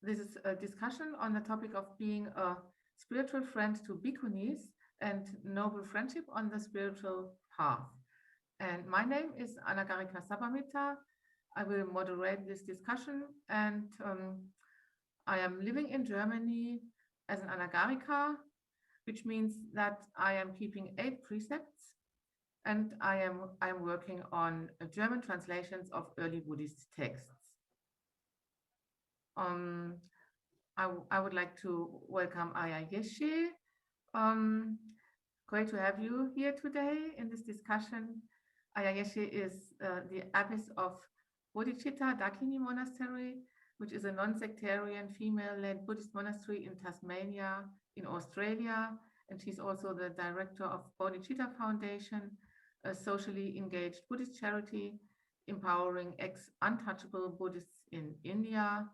this is a discussion on the topic of being a spiritual friend to Bhikkhunis and noble friendship on the spiritual path. And my name is Anagarika Sabbamitta. I will moderate this discussion, and I am living in Germany as an Anagarika, which means that I am keeping 8 precepts, and I am working on German translations of early Buddhist texts. I would like to welcome Ayya Yeshe. Great to have you here today in this discussion. Ayya Yeshe is the Abbess of Bodhicitta Dakini Monastery, which is a non-sectarian female-led Buddhist monastery in Tasmania in Australia. And she's also the director of Bodhicitta Foundation, a socially engaged Buddhist charity empowering ex-untouchable Buddhists in India.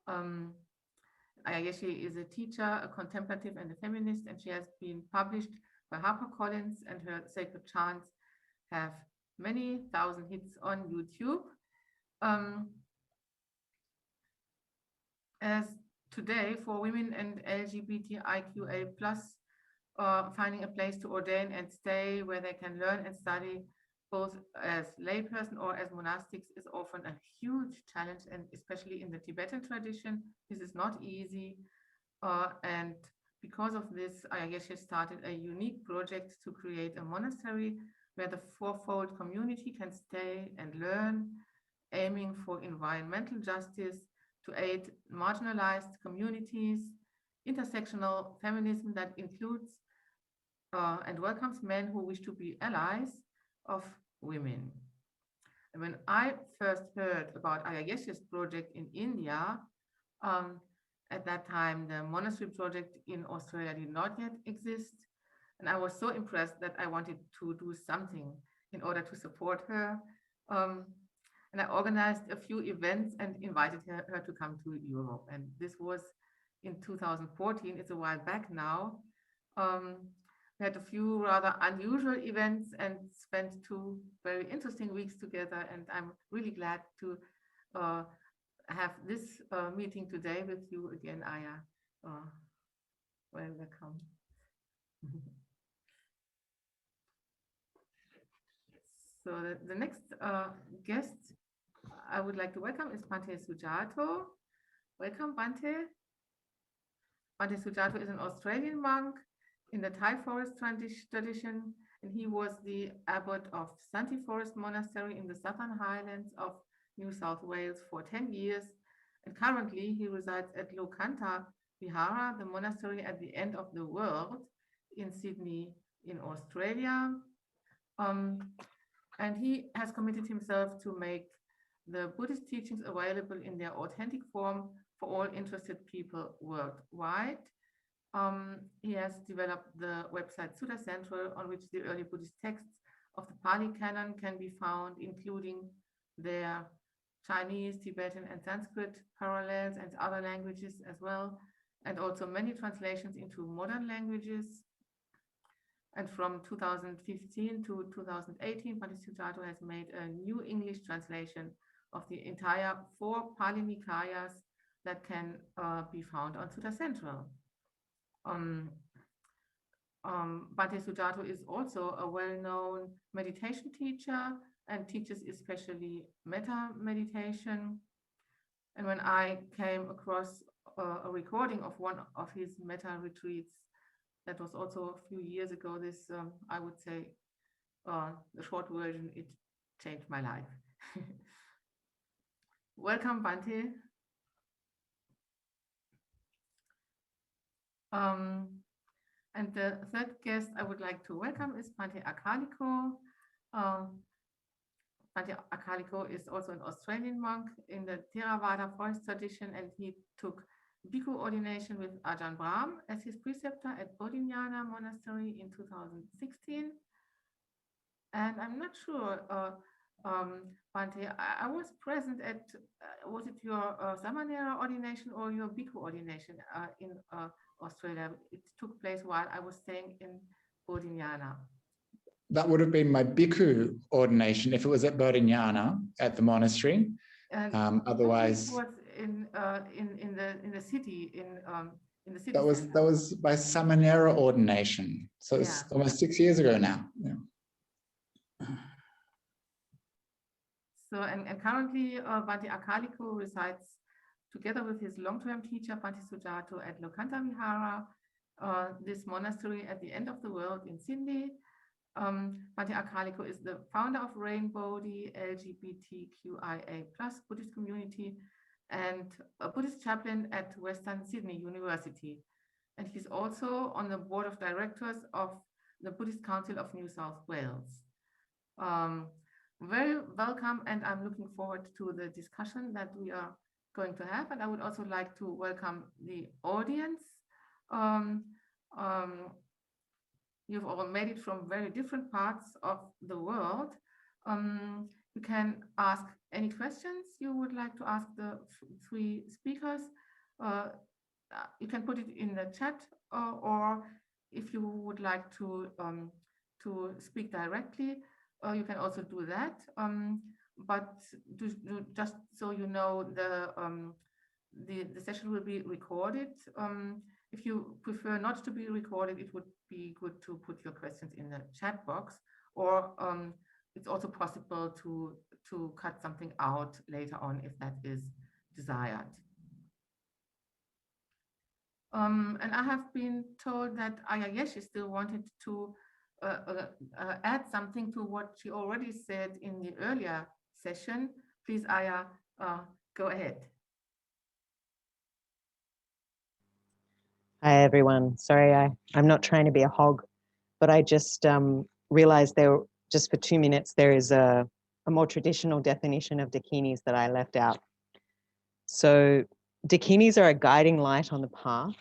Ayya Yeshe is a teacher, a contemplative, and a feminist, and she has been published by HarperCollins, and her sacred chants have many thousand hits on YouTube. As today, for women and LGBTIQA+, finding a place to ordain and stay where they can learn and study both as layperson or as monastics is often a huge challenge, and especially in the Tibetan tradition, this is not easy. And because of this, Ayya Yeshe started a unique project to create a monastery where the fourfold community can stay and learn, aiming for environmental justice, to aid marginalized communities, intersectional feminism that includes and welcomes men who wish to be allies of women. And when I first heard about Ayya Yeshe's project in India, at that time the monastery project in Australia did not yet exist, and I was so impressed that I wanted to do something in order to support her. And I organized a few events and invited her to come to Europe. And this was in 2014, it's a while back now. We had a few rather unusual events and spent 2 very interesting weeks together. And I'm really glad to have this meeting today with you again, Ayya. Welcome. So the next guest I would like to welcome is Bhante Sujato. Welcome, Bhante. Bhante Sujato is an Australian monk in the Thai forest tradition, and he was the abbot of Santi Forest Monastery in the Southern Highlands of New South Wales for 10 years. And currently he resides at Lokanta Vihara, the monastery at the end of the world in Sydney in Australia. And he has committed himself to make the Buddhist teachings available in their authentic form for all interested people worldwide. He has developed the website Sutta Central, on which the early Buddhist texts of the Pali Canon can be found, including their Chinese, Tibetan, and Sanskrit parallels and other languages as well, and also many translations into modern languages. And from 2015 to 2018, Bhante Sujato has made a new English translation of the entire 4 Pali Nikayas that can be found on Sutta Central. Bhante Sujato is also a well-known meditation teacher and teaches especially metta meditation. And when I came across a recording of one of his metta retreats, that was also a few years ago, this, I would say, the short version, it changed my life. Welcome, Bhante. And the third guest I would like to welcome is Bhante Akāliko. Bhante Akāliko is also an Australian monk in the Theravada forest tradition, and he took Bhikkhu ordination with Ajahn Brahm as his preceptor at Bodhicitta Monastery in 2016. And I'm not sure, Bhante, I was present at, was it your Samanera ordination or your Bhikkhu ordination in Australia? It took place while I was staying in Bodhicitta. That would have been my Bhikkhu ordination if it was at Bodhicitta at the monastery. Otherwise, in the city in the city That center? was by Samanera ordination. So it's Yeah. almost 6 years ago now. Yeah. So and currently Bhante Akāliko resides together with his long-term teacher Bhante Sujato at Lokanta Vihara, this monastery at the end of the world in Sydney. Bhante Akāliko is the founder of Rainbow, the LGBTQIA+ Buddhist community, and a Buddhist chaplain at Western Sydney University. And he's also on the board of directors of the Buddhist Council of New South Wales. Very welcome, and I'm looking forward to the discussion that we are going to have. And I would also like to welcome the audience. You've all made it from very different parts of the world. You can ask any questions you would like to ask the three speakers. You can put it in the chat, or if you would like to speak directly, you can also do that. But just so you know, the session will be recorded. If you prefer not to be recorded, it would be good to put your questions in the chat box, or it's also possible to cut something out later on if that is desired. And I have been told that Ayya Yeshe still wanted to add something to what she already said in the earlier session. Please, Ayya, go ahead. Hi, everyone. Sorry, I'm not trying to be a hog, but I just realized there, just for 2 minutes, there is a more traditional definition of Dakinis that I left out. So Dakinis are a guiding light on the path,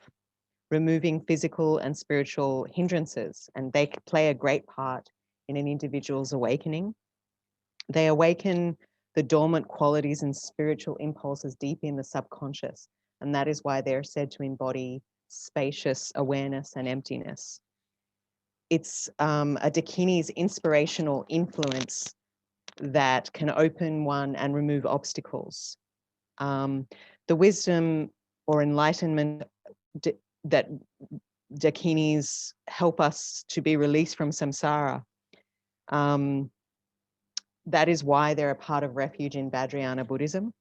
removing physical and spiritual hindrances, and they play a great part in an individual's awakening. They awaken the dormant qualities and spiritual impulses deep in the subconscious, and that is why they're said to embody spacious awareness and emptiness. It's a Dakini's inspirational influence that can open one and remove obstacles. The wisdom or enlightenment that Dakinis help us to be released from samsara. That is why they're a part of refuge in Vajrayana Buddhism.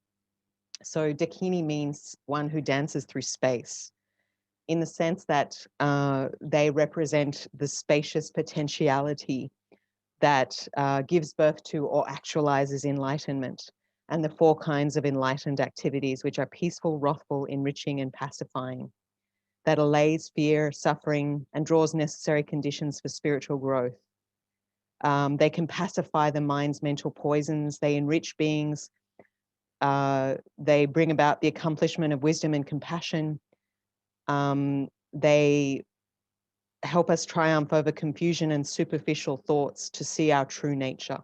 So Dakini means one who dances through space, in the sense that they represent the spacious potentiality that gives birth to or actualizes enlightenment, and the 4 kinds of enlightened activities, which are peaceful, wrathful, enriching, and pacifying, that allays fear, suffering, and draws necessary conditions for spiritual growth. They can pacify the mind's mental poisons, they enrich beings, they bring about the accomplishment of wisdom and compassion. They help us triumph over confusion and superficial thoughts to see our true nature.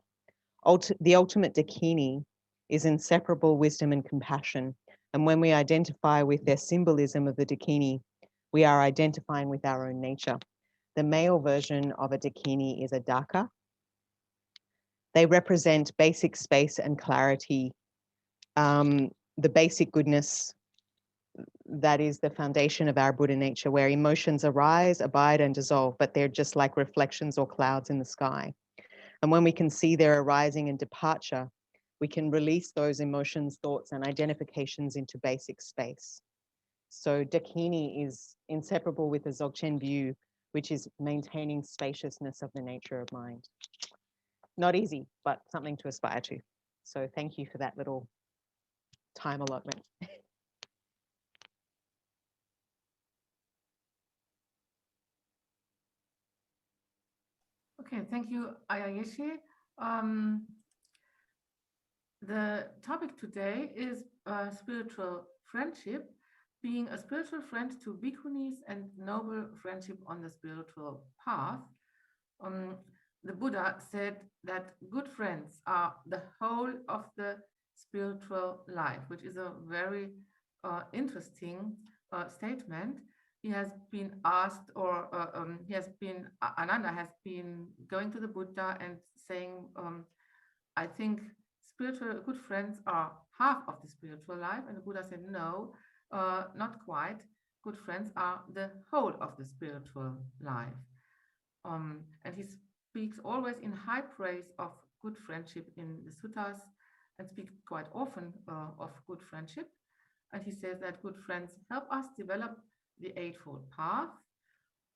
The ultimate Dakini is inseparable wisdom and compassion. And when we identify with their symbolism of the Dakini, we are identifying with our own nature. The male version of a Dakini is a Daka. They represent basic space and clarity, the basic goodness that is the foundation of our Buddha nature, where emotions arise, abide, and dissolve, but they're just like reflections or clouds in the sky. And when we can see their arising and departure, we can release those emotions, thoughts, and identifications into basic space. So Dakini is inseparable with the Dzogchen view, which is maintaining spaciousness of the nature of mind. Not easy, but something to aspire to. So thank you for that little time allotment. Okay, thank you, Ayya Yeshe. The topic today is spiritual friendship, being a spiritual friend to Bhikkhunis and noble friendship on the spiritual path. The Buddha said that good friends are the whole of the spiritual life, which is a very interesting statement. He has been asked, or Ananda has been going to the Buddha and saying, I think good friends are half of the spiritual life, and the Buddha said, no, not quite. Good friends are the whole of the spiritual life. And he speaks always in high praise of good friendship in the suttas, and speaks quite often of good friendship. And he says that good friends help us develop the Eightfold Path.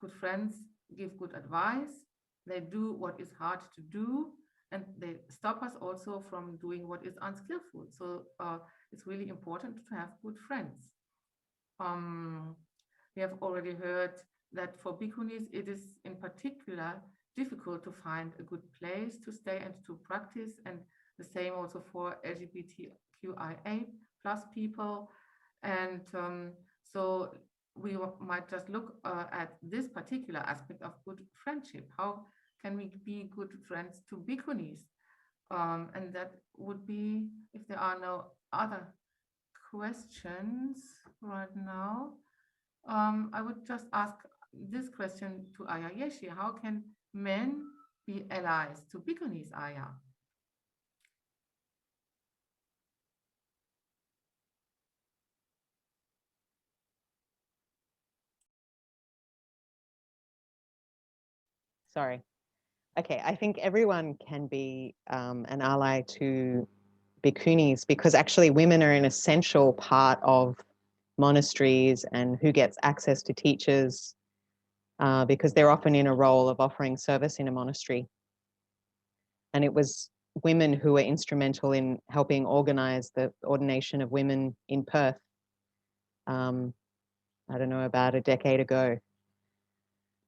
Good friends give good advice. They do what is hard to do, and they stop us also from doing what is unskillful. So it's really important to have good friends. We have already heard that for Bhikkhunis, it is in particular difficult to find a good place to stay and to practice, and the same also for LGBTQIA plus people. And so we might just look at this particular aspect of good friendship. How can we be good friends to Bhikkhunis? And that would be, if there are no other questions right now, I would just ask this question to Ayya Yeshe. How can men be allies to Bhikkhunis, Ayya? Sorry. Okay, I think everyone can be an ally to Bhikkhunis, because actually women are an essential part of monasteries and who gets access to teachers, because they're often in a role of offering service in a monastery. And it was women who were instrumental in helping organize the ordination of women in Perth, I don't know, about a decade ago.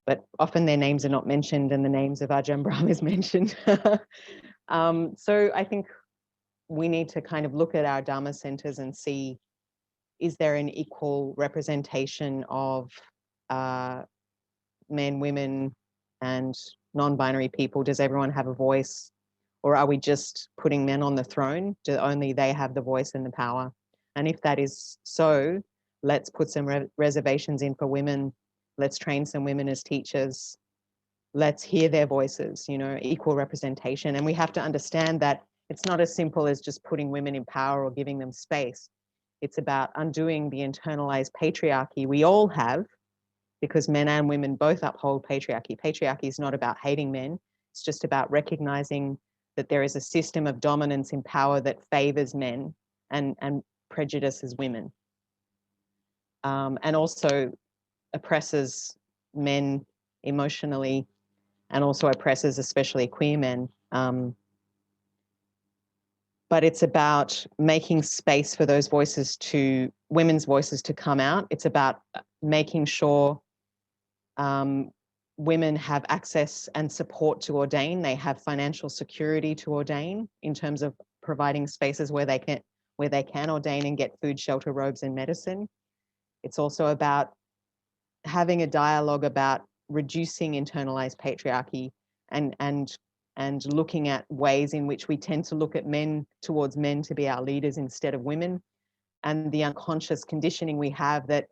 But often their names are not mentioned, and the names of Ajahn Brahm is mentioned. So I think we need to kind of look at our Dharma centers and see, is there an equal representation of men, women, and non-binary people? Does everyone have a voice? Or are we just putting men on the throne? Do only they have the voice and the power? And if that is so, let's put some reservations in for women. Let's train some women as teachers. Let's hear their voices, you know, equal representation. And we have to understand that it's not as simple as just putting women in power or giving them space. It's about undoing the internalized patriarchy we all have, because men and women both uphold patriarchy. Patriarchy is not about hating men. It's just about recognizing that there is a system of dominance in power that favors men and prejudices women, and also oppresses men emotionally, and also oppresses especially queer men. But it's about making space for those voices, to women's voices, to come out. It's about making sure women have access and support to ordain. They have financial security to ordain, in terms of providing spaces where they can ordain and get food, shelter, robes, and medicine. It's also about having a dialogue about reducing internalized patriarchy, and looking at ways in which we tend to look at men, towards men to be our leaders instead of women, and the unconscious conditioning we have that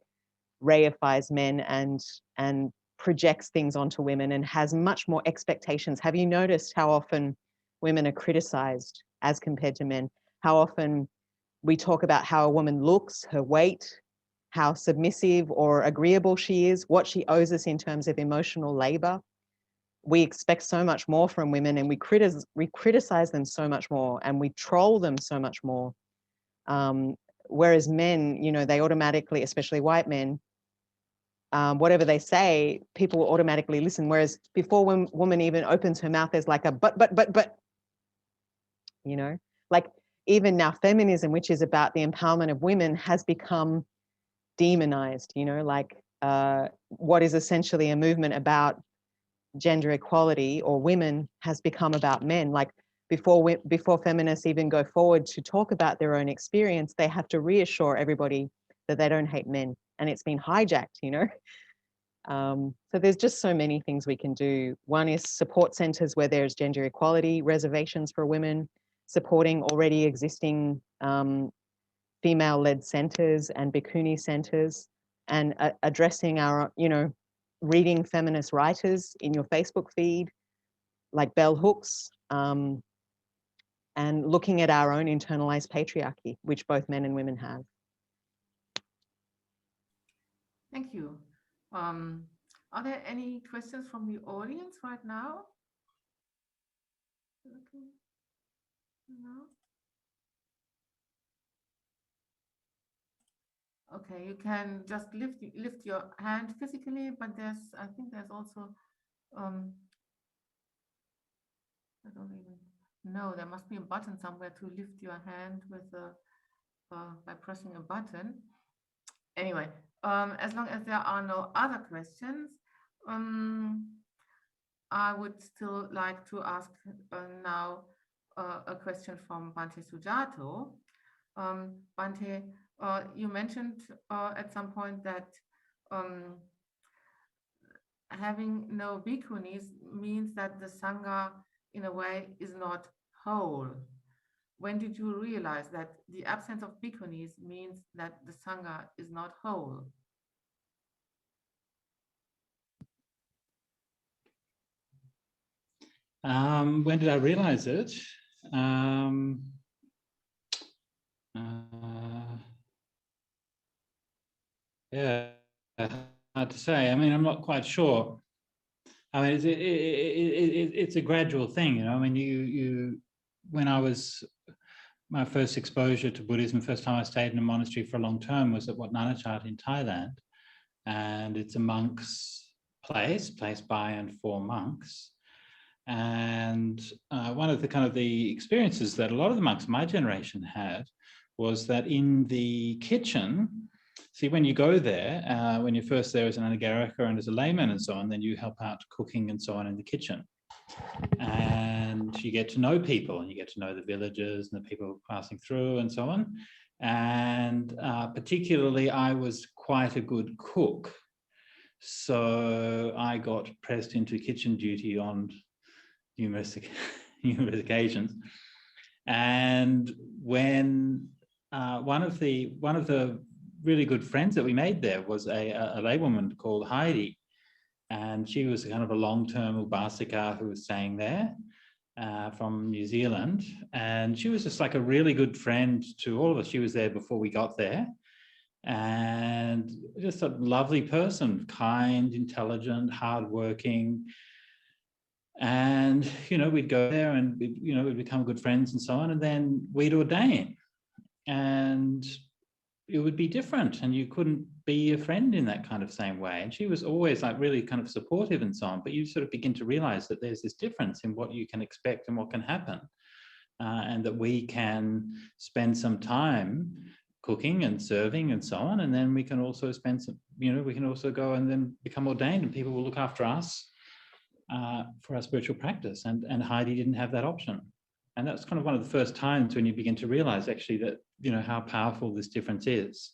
reifies men and projects things onto women and has much more expectations. Have you noticed how often women are criticized as compared to men? How often we talk about how a woman looks, her weight, how submissive or agreeable she is, what she owes us in terms of emotional labor. We expect so much more from women, and we criticize them so much more, and we troll them so much more. Whereas men, you know, they automatically, especially white men, whatever they say, people will automatically listen. Whereas before, when woman even opens her mouth, there's like a but, you know, like even now feminism, which is about the empowerment of women, has become demonized, you know, like what is essentially a movement about gender equality or women has become about men. Like before feminists even go forward to talk about their own experience, they have to reassure everybody that they don't hate men, and it's been hijacked, you know. So there's just so many things we can do. One is support centers where there's gender equality, reservations for women, supporting already existing female-led centers and Bhikkhuni centers, and addressing our, you know, reading feminist writers in your Facebook feed, like bell hooks, and looking at our own internalized patriarchy, which both men and women have. Thank you. Are there any questions from the audience right now? Okay. No? Okay, you can just lift your hand physically, but I think there's also I don't even know. There must be a button somewhere to lift your hand with by pressing a button. Anyway, as long as there are no other questions, I would still like to ask now a question from Bhante Sujato. Bhante, you mentioned at some point that having no bhikkhunis means that the Sangha, in a way, is not whole. When did you realize that the absence of bhikkhunis means that the Sangha is not whole? When did I realize it? Yeah, hard to say. I mean, I'm not quite sure. I mean, it's a gradual thing, you know. I mean, when I was, my first exposure to Buddhism, first time I stayed in a monastery for a long term was at Wat Nanachat in Thailand, and it's a monk's place by and for monks. And one of the kind of the experiences that a lot of the monks of my generation had was that in the kitchen, see, when you go there, when you're first there as an Anagarika and as a layman and so on, then you help out cooking and so on in the kitchen. And you get to know people, and you get to know the villagers and the people passing through and so on. And particularly, I was quite a good cook. So I got pressed into kitchen duty on numerous occasions. And when one of the really good friends that we made there was a laywoman called Heidi, and she was kind of a long-term Upasika who was staying there from New Zealand, and she was just like a really good friend to all of us. She was there before we got there, and just a lovely person, kind, intelligent, hardworking. And, you know, we'd go there and, we'd become good friends and so on, and then we'd ordain. And it would be different, and you couldn't be a friend in that kind of same way. And she was always like really kind of supportive and so on, but you sort of begin to realize that there's this difference in what you can expect and what can happen, and that we can spend some time cooking and serving and so on, and then we can also spend some, we can also go and then become ordained, and people will look after us for our spiritual practice. And Heidi didn't have that option. And that's kind of one of the first times when you begin to realize actually that, how powerful this difference is.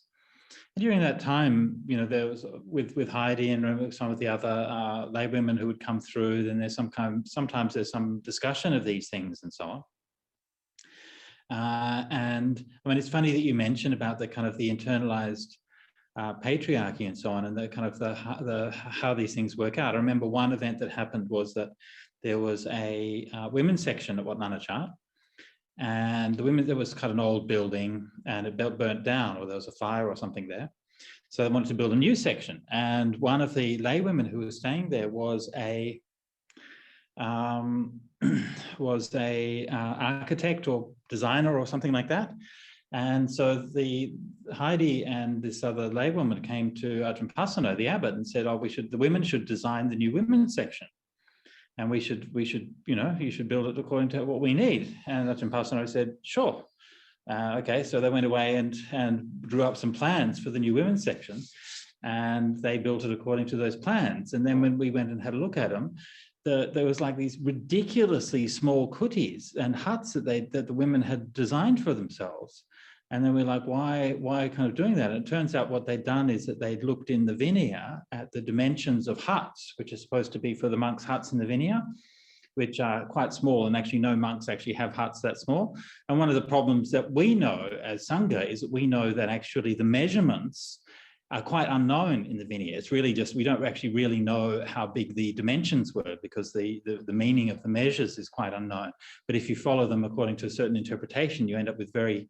And during that time, there was with Heidi and some of the other lay women who would come through, then there's sometimes there's some discussion of these things and so on. And I mean, it's funny that you mentioned about the kind of the internalized patriarchy and so on, and the kind of the how these things work out. I remember one event that happened was that there was a women's section at Wat Nanachat, and there was kind of an old building, and it burnt down, or there was a fire or something there. So they wanted to build a new section, and one of the lay women who was staying there was a architect or designer or something like that. And so the Heidi and this other laywoman came to Ajahn Pasano, the abbot, and said, the women should design the new women's section. And we should, you should build it according to what we need. And Ajahn Pasano said, sure. Okay, so they went away and drew up some plans for the new women's section, and they built it according to those plans. And then when we went and had a look at them, there was like these ridiculously small kutis and huts that the women had designed for themselves. And then we're like, why kind of doing that? And it turns out what they'd done is that they'd looked in the Vinaya at the dimensions of huts, which are supposed to be for the monks' huts in the Vinaya, which are quite small, and actually no monks actually have huts that small. And one of the problems that we know as Sangha is that we know that actually the measurements are quite unknown in the Vinaya. It's really just, we don't actually really know how big the dimensions were, because the meaning of the measures is quite unknown. But if you follow them according to a certain interpretation, you end up with very,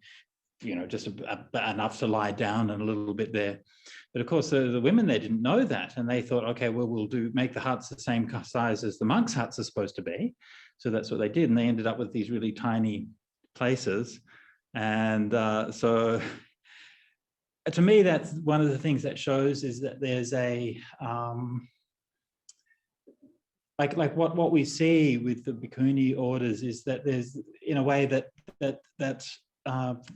just enough to lie down and a little bit there. But of course, the women there didn't know that, and they thought, okay, well, we'll make the huts the same size as the monks' huts are supposed to be. So that's what they did, and they ended up with these really tiny places. And so to me, that's one of the things that shows is that there's a like what we see with the Bhikkhuni orders is that there's, in a way, that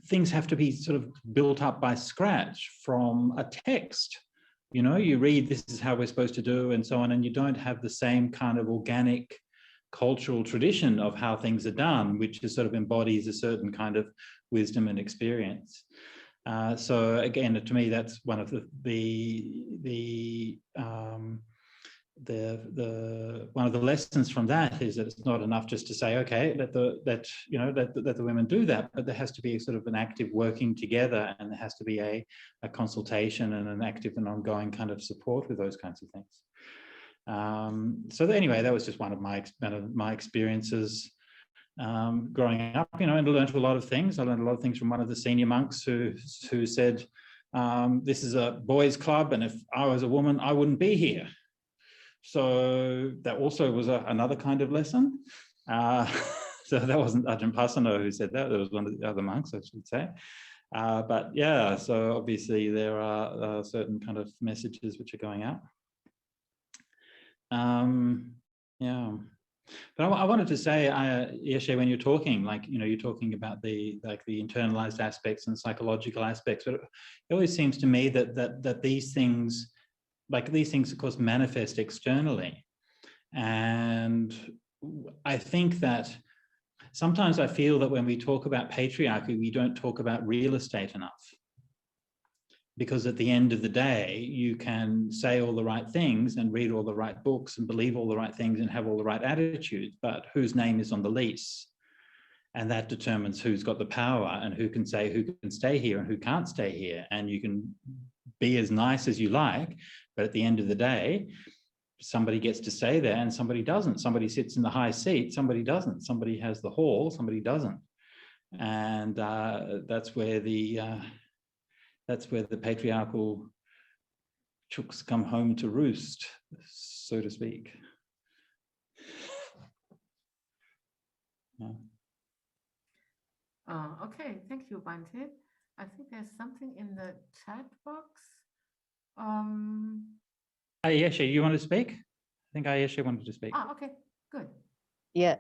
things have to be sort of built up by scratch from a text. You read, this is how we're supposed to do, and so on, and you don't have the same kind of organic cultural tradition of how things are done, which is sort of embodies a certain kind of wisdom and experience. So again, to me, that's one of one of the lessons from that is that it's not enough just to say, okay, let the women do that, but there has to be sort of an active working together, and there has to be a consultation and an active and ongoing kind of support with those kinds of things. So anyway, that was just one of my experiences growing up, and I learned a lot of things. I learned a lot of things from one of the senior monks who said, this is a boys' club, and if I was a woman, I wouldn't be here. So that also was another kind of lesson. So that wasn't Ajahn Pasano who said that, it was one of the other monks, I should say. But yeah, so obviously there are certain kind of messages which are going out. Yeah. But I wanted to say, Yeshe, when you're talking, you're talking about the internalized aspects and psychological aspects, but it always seems to me that these things, of course, manifest externally. And I think that sometimes I feel that when we talk about patriarchy, we don't talk about real estate enough. Because at the end of the day, you can say all the right things and read all the right books and believe all the right things and have all the right attitudes, but whose name is on the lease? And that determines who's got the power and who can say who can stay here and who can't stay here. And you can be as nice as you like, but at the end of the day, somebody gets to stay there and somebody doesn't. Somebody sits in the high seat, somebody doesn't. Somebody has the hall, somebody doesn't. And that's where the patriarchal chooks come home to roost, so to speak. Yeah. Okay, thank you, Bhante. I think there's something in the chat box. Ayya Yeshe, you want to speak? I think Ayya Yeshe wanted to speak. Okay, good. Yeah,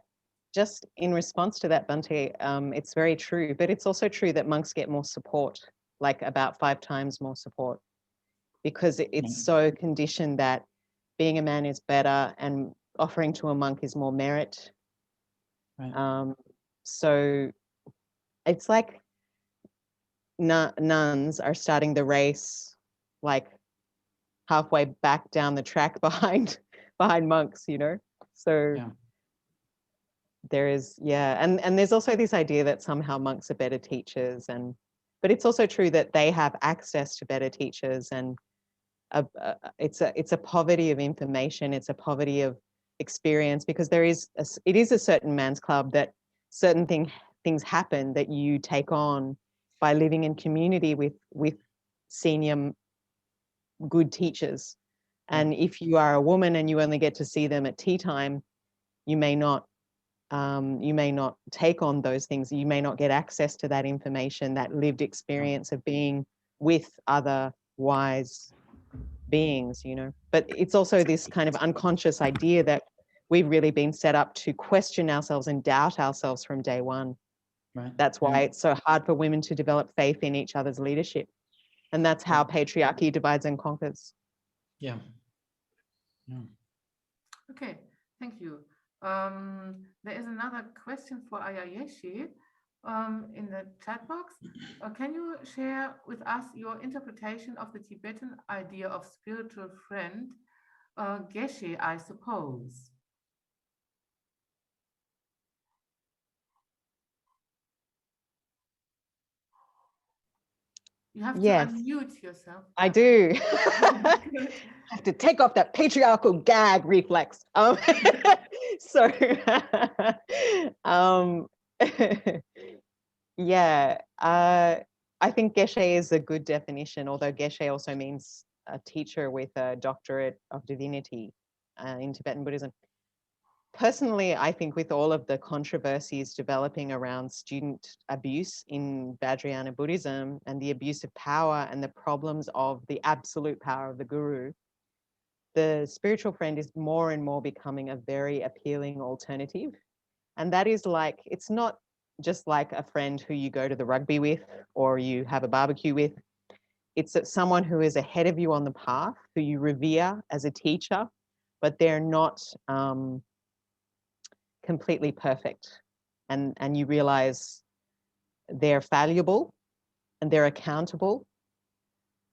just in response to that, Bhante, it's very true, but it's also true that monks get more support, like about 5 times more support, because it's so conditioned that being a man is better and offering to a monk is more merit. Right. So it's like nuns are starting the race like halfway back down the track behind monks, so yeah. There is, and there's also this idea that somehow monks are better teachers, but it's also true that they have access to better teachers, and it's a poverty of information, it's a poverty of experience, because it is a certain man's club that certain things happen that you take on by living in community with senior good teachers. And if you are a woman and you only get to see them at tea time, you may not take on those things. You may not get access to that information, that lived experience of being with other wise beings, But it's also this kind of unconscious idea that we've really been set up to question ourselves and doubt ourselves from day one. Right. That's why it's so hard for women to develop faith in each other's leadership. And that's how patriarchy divides and conquers. Yeah. Okay, thank you. There is another question for Ayya Yeshe in the chat box. Can you share with us your interpretation of the Tibetan idea of spiritual friend, Geshe, I suppose? You have to Yes. unmute yourself. I do. Good. Have to take off that patriarchal gag reflex. So, yeah, I think Geshe is a good definition, although Geshe also means a teacher with a doctorate of divinity in Tibetan Buddhism. Personally, I think with all of the controversies developing around student abuse in Vajrayana Buddhism and the abuse of power and the problems of the absolute power of the guru, the spiritual friend is more and more becoming a very appealing alternative. And that is like, it's not just like a friend who you go to the rugby with or you have a barbecue with. It's someone who is ahead of you on the path, who you revere as a teacher, but they're not completely perfect. And you realize they're fallible and they're accountable,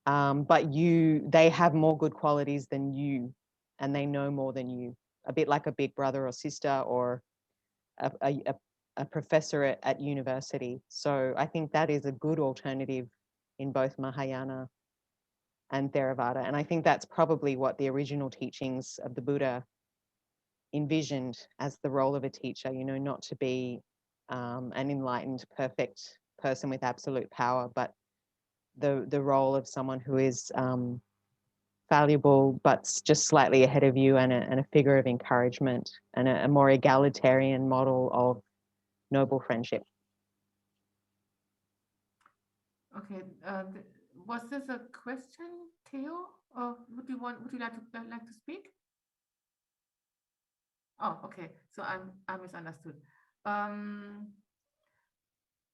but they have more good qualities than you, and they know more than you, a bit like a big brother or sister or a professor at university. So I think that is a good alternative in both Mahayana and Theravada. And I think that's probably what the original teachings of the Buddha envisioned as the role of a teacher, not to be an enlightened, perfect person with absolute power, but the role of someone who is valuable, but just slightly ahead of you, and a figure of encouragement, and a more egalitarian model of noble friendship. Okay, was this a question, Theo, or would you like to speak? Oh, okay. So I misunderstood.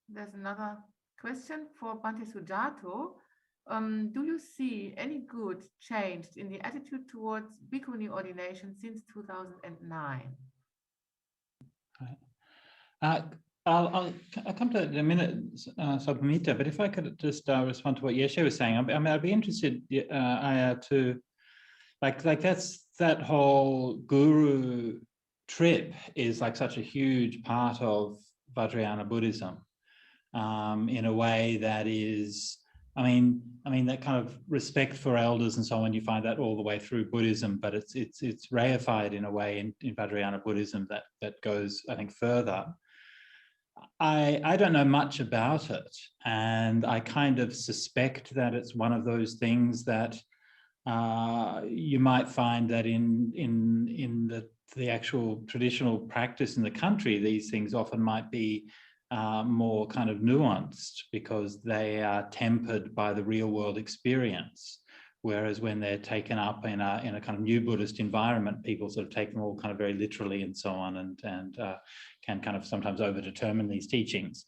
There's another question for Bhante Sujato. Do you see any good changed in the attitude towards Bhikkhuni ordination since 2009? I'll come to that in a minute, Sabbamitta, but if I could just respond to what Yeshe was saying, I'd be interested, Ayya, to like that whole guru trip is like such a huge part of Vajrayana Buddhism, in a way that is, I mean that kind of respect for elders and so on, you find that all the way through Buddhism, but it's reified in a way in Vajrayana Buddhism that goes, I think, further. I don't know much about it, and I kind of suspect that it's one of those things that you might find that in the actual traditional practice in the country, these things often might be more kind of nuanced because they are tempered by the real world experience. Whereas when they're taken up in a kind of new Buddhist environment, people sort of take them all kind of very literally and so on, and can kind of sometimes overdetermine these teachings.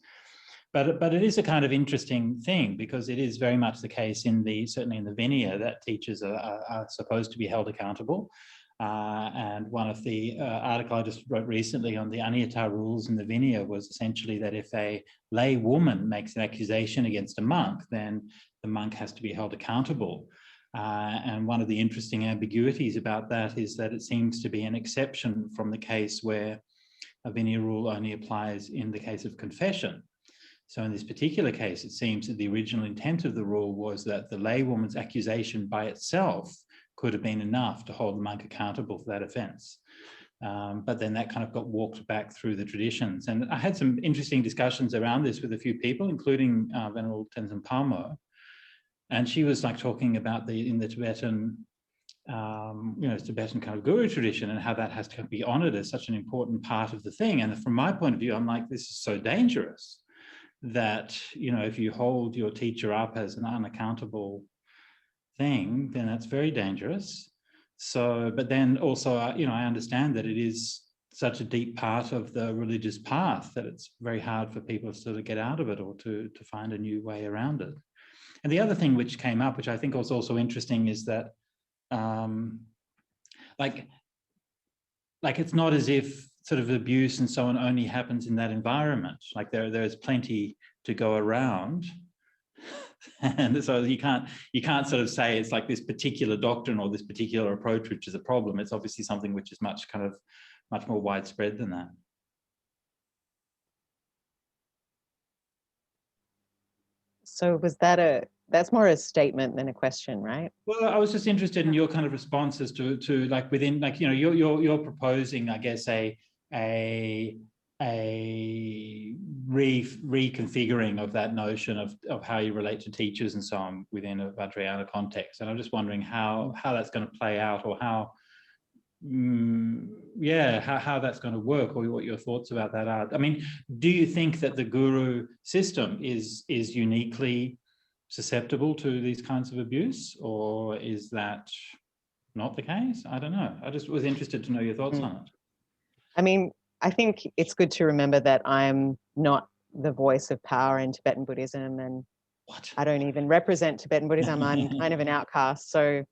But it is a kind of interesting thing because it is very much the case certainly in the Vinaya that teachers are supposed to be held accountable. And one of the article I just wrote recently on the Aniyata rules in the Vinaya was essentially that if a lay woman makes an accusation against a monk, then the monk has to be held accountable. And one of the interesting ambiguities about that is that it seems to be an exception from the case where a Vinaya rule only applies in the case of confession. So in this particular case, it seems that the original intent of the rule was that the laywoman's accusation by itself could have been enough to hold the monk accountable for that offence. But then that kind of got walked back through the traditions. And I had some interesting discussions around this with a few people, including Venerable Tenzin Palmo. And she was like talking about in the Tibetan, Tibetan kind of guru tradition and how that has to be honoured as such an important part of the thing. And from my point of view, I'm like, this is so dangerous that, if you hold your teacher up as an unaccountable thing, then that's very dangerous. So, but then also, I understand that it is such a deep part of the religious path that it's very hard for people to sort of get out of it or to find a new way around it. And the other thing which came up, which I think was also interesting, is that like it's not as if sort of abuse and so on only happens in that environment. Like there's plenty to go around. And so you can't sort of say it's like this particular doctrine or this particular approach which is a problem. It's obviously something which is much more widespread than that. So was that that's more a statement than a question, right? Well, I was just interested in your kind of responses to like within, like, you know, you're proposing, I guess, a reconfiguring of that notion of how you relate to teachers and so on within a Vajrayana context. And I'm just wondering how that's going to play out, or how that's going to work, or what your thoughts about that are. I mean, do you think that the guru system is uniquely susceptible to these kinds of abuse, or is that not the case? I don't know. I just was interested to know your thoughts on it. I mean, I think it's good to remember that I'm not the voice of power in Tibetan Buddhism, and I don't even represent Tibetan Buddhism. I'm kind of an outcast. So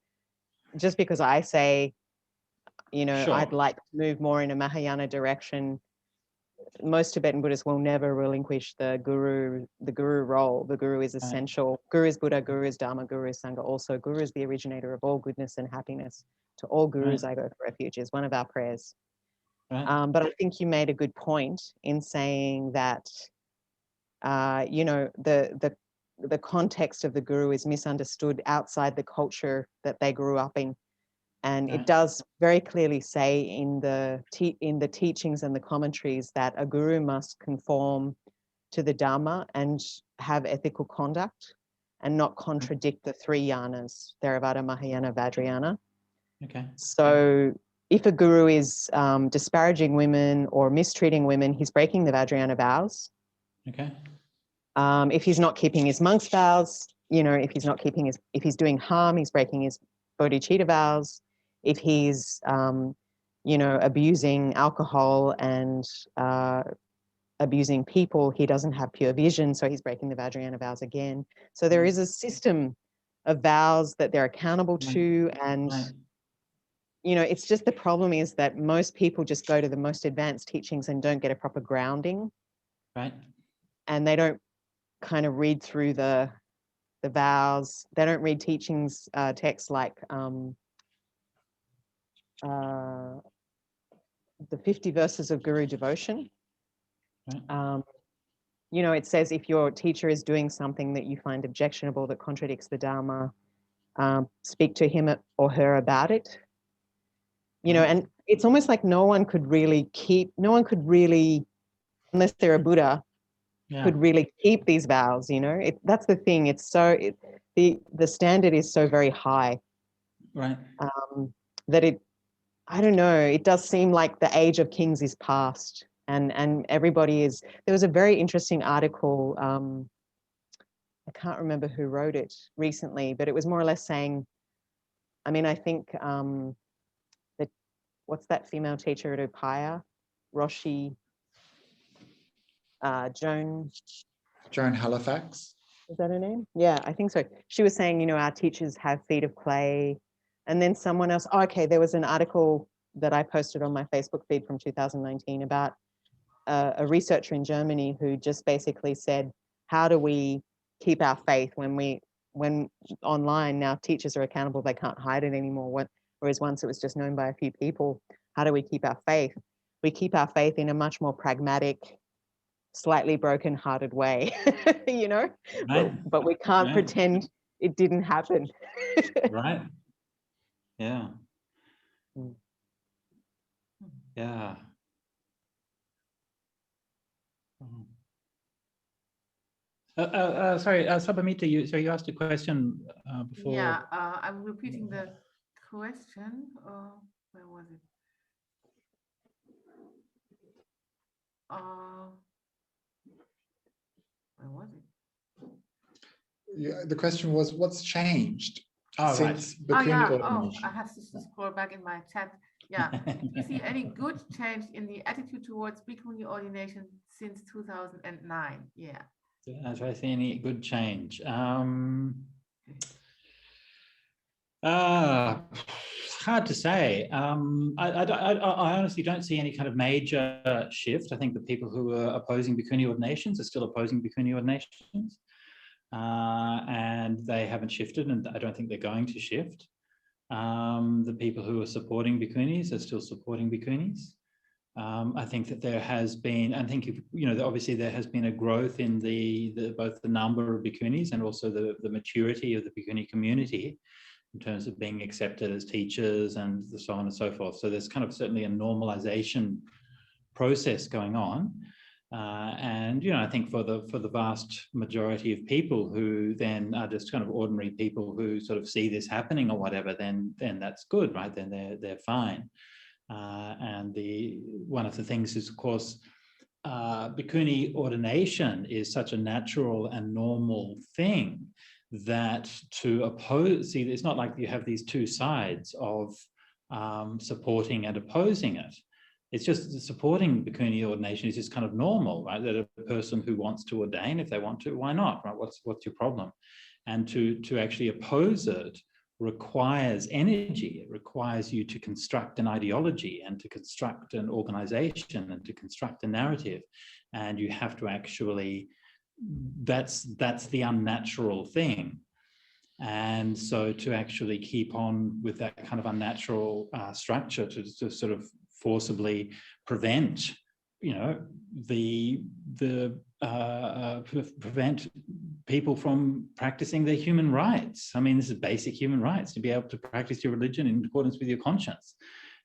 just because I say, you know, Sure. I'd like to move more in a Mahayana direction, most Tibetan Buddhists will never relinquish the guru role. The guru is essential. Guru is Buddha, guru is Dharma, guru is Sangha. Also, guru is the originator of all goodness and happiness. To all gurus, I go for refuge is one of our prayers. But I think you made a good point in saying that, you know, the context of the guru is misunderstood outside the culture that they grew up in. And it does very clearly say in the teachings and the commentaries that a guru must conform to the Dharma and have ethical conduct and not contradict the three yanas, Theravada, Mahayana, Vajrayana. Okay. So if a guru is disparaging women or mistreating women, he's breaking the Vajrayana vows. Okay. If he's not keeping his monk's vows, you know, if he's doing harm, he's breaking his Bodhicitta vows. If he's, you know, abusing alcohol and abusing people, he doesn't have pure vision, so he's breaking the Vajrayana vows again. So there is a system of vows that they're accountable to, and you know, it's just the problem is that most people just go to the most advanced teachings and don't get a proper grounding, right? And they don't kind of read through the vows. They don't read teachings texts like the 50 verses of Guru devotion. You know, it says if your teacher is doing something that you find objectionable that contradicts the Dharma, speak to him or her about it. You know, and it's almost like no one could really, unless they're a Buddha, could really keep these vows, you know. That's the thing. It's so, the standard is so very high. Right. That I don't know, it does seem like the age of kings is past, and everybody is. There was a very interesting article, I can't remember who wrote it recently, but it was more or less saying, I mean, I think that, what's that female teacher at Upaya? Roshi, Joan Halifax. Is that her name? Yeah, I think so. She was saying, you know, our teachers have feet of clay. And then someone else, there was an article that I posted on my Facebook feed from 2019 about a researcher in Germany who just basically said, how do we keep our faith when online now teachers are accountable, they can't hide it anymore. Whereas once it was just known by a few people, how do we keep our faith? We keep our faith in a much more pragmatic, slightly broken-hearted way, you know, but we can't pretend it didn't happen. Right. Yeah. Yeah. Sorry, Sabbamitta, you asked a question before. Yeah, I'm repeating the question. Where was it? Where was it? Yeah, the question was, what's changed since Bhikkhuni ordination? I have to scroll back in my chat. Yeah, do you see any good change in the attitude towards Bhikkhuni ordination since 2009? Yeah. Do I see any good change? Hard to say. I honestly don't see any kind of major shift. I think the people who are opposing Bhikkhuni ordinations are still opposing Bhikkhuni ordinations, and they haven't shifted, and I don't think they're going to shift. The people who are supporting Bhikkhunis are still supporting Bhikkhunis. I think that there has been, I think, obviously there has been a growth in both the number of Bhikkhunis and also the maturity of the Bhikkhuni community in terms of being accepted as teachers and so on and so forth. So there's kind of certainly a normalization process going on. And I think for the vast majority of people who then are just kind of ordinary people who sort of see this happening or whatever, then that's good, right? Then they're fine. And one of the things is, of course, Bhikkhuni ordination is such a natural and normal thing that to oppose, see, it's not like you have these two sides of supporting and opposing it. It's just supporting Bhikkhuni ordination is just kind of normal, right? That a person who wants to ordain, if they want to, why not, right? What's your problem? And to actually oppose it requires energy. It requires you to construct an ideology and to construct an organization and to construct a narrative. And you have to actually, that's the unnatural thing. And so to actually keep on with that kind of unnatural structure to sort of forcibly prevent, prevent people from practicing their human rights. I mean, this is basic human rights, to be able to practice your religion in accordance with your conscience.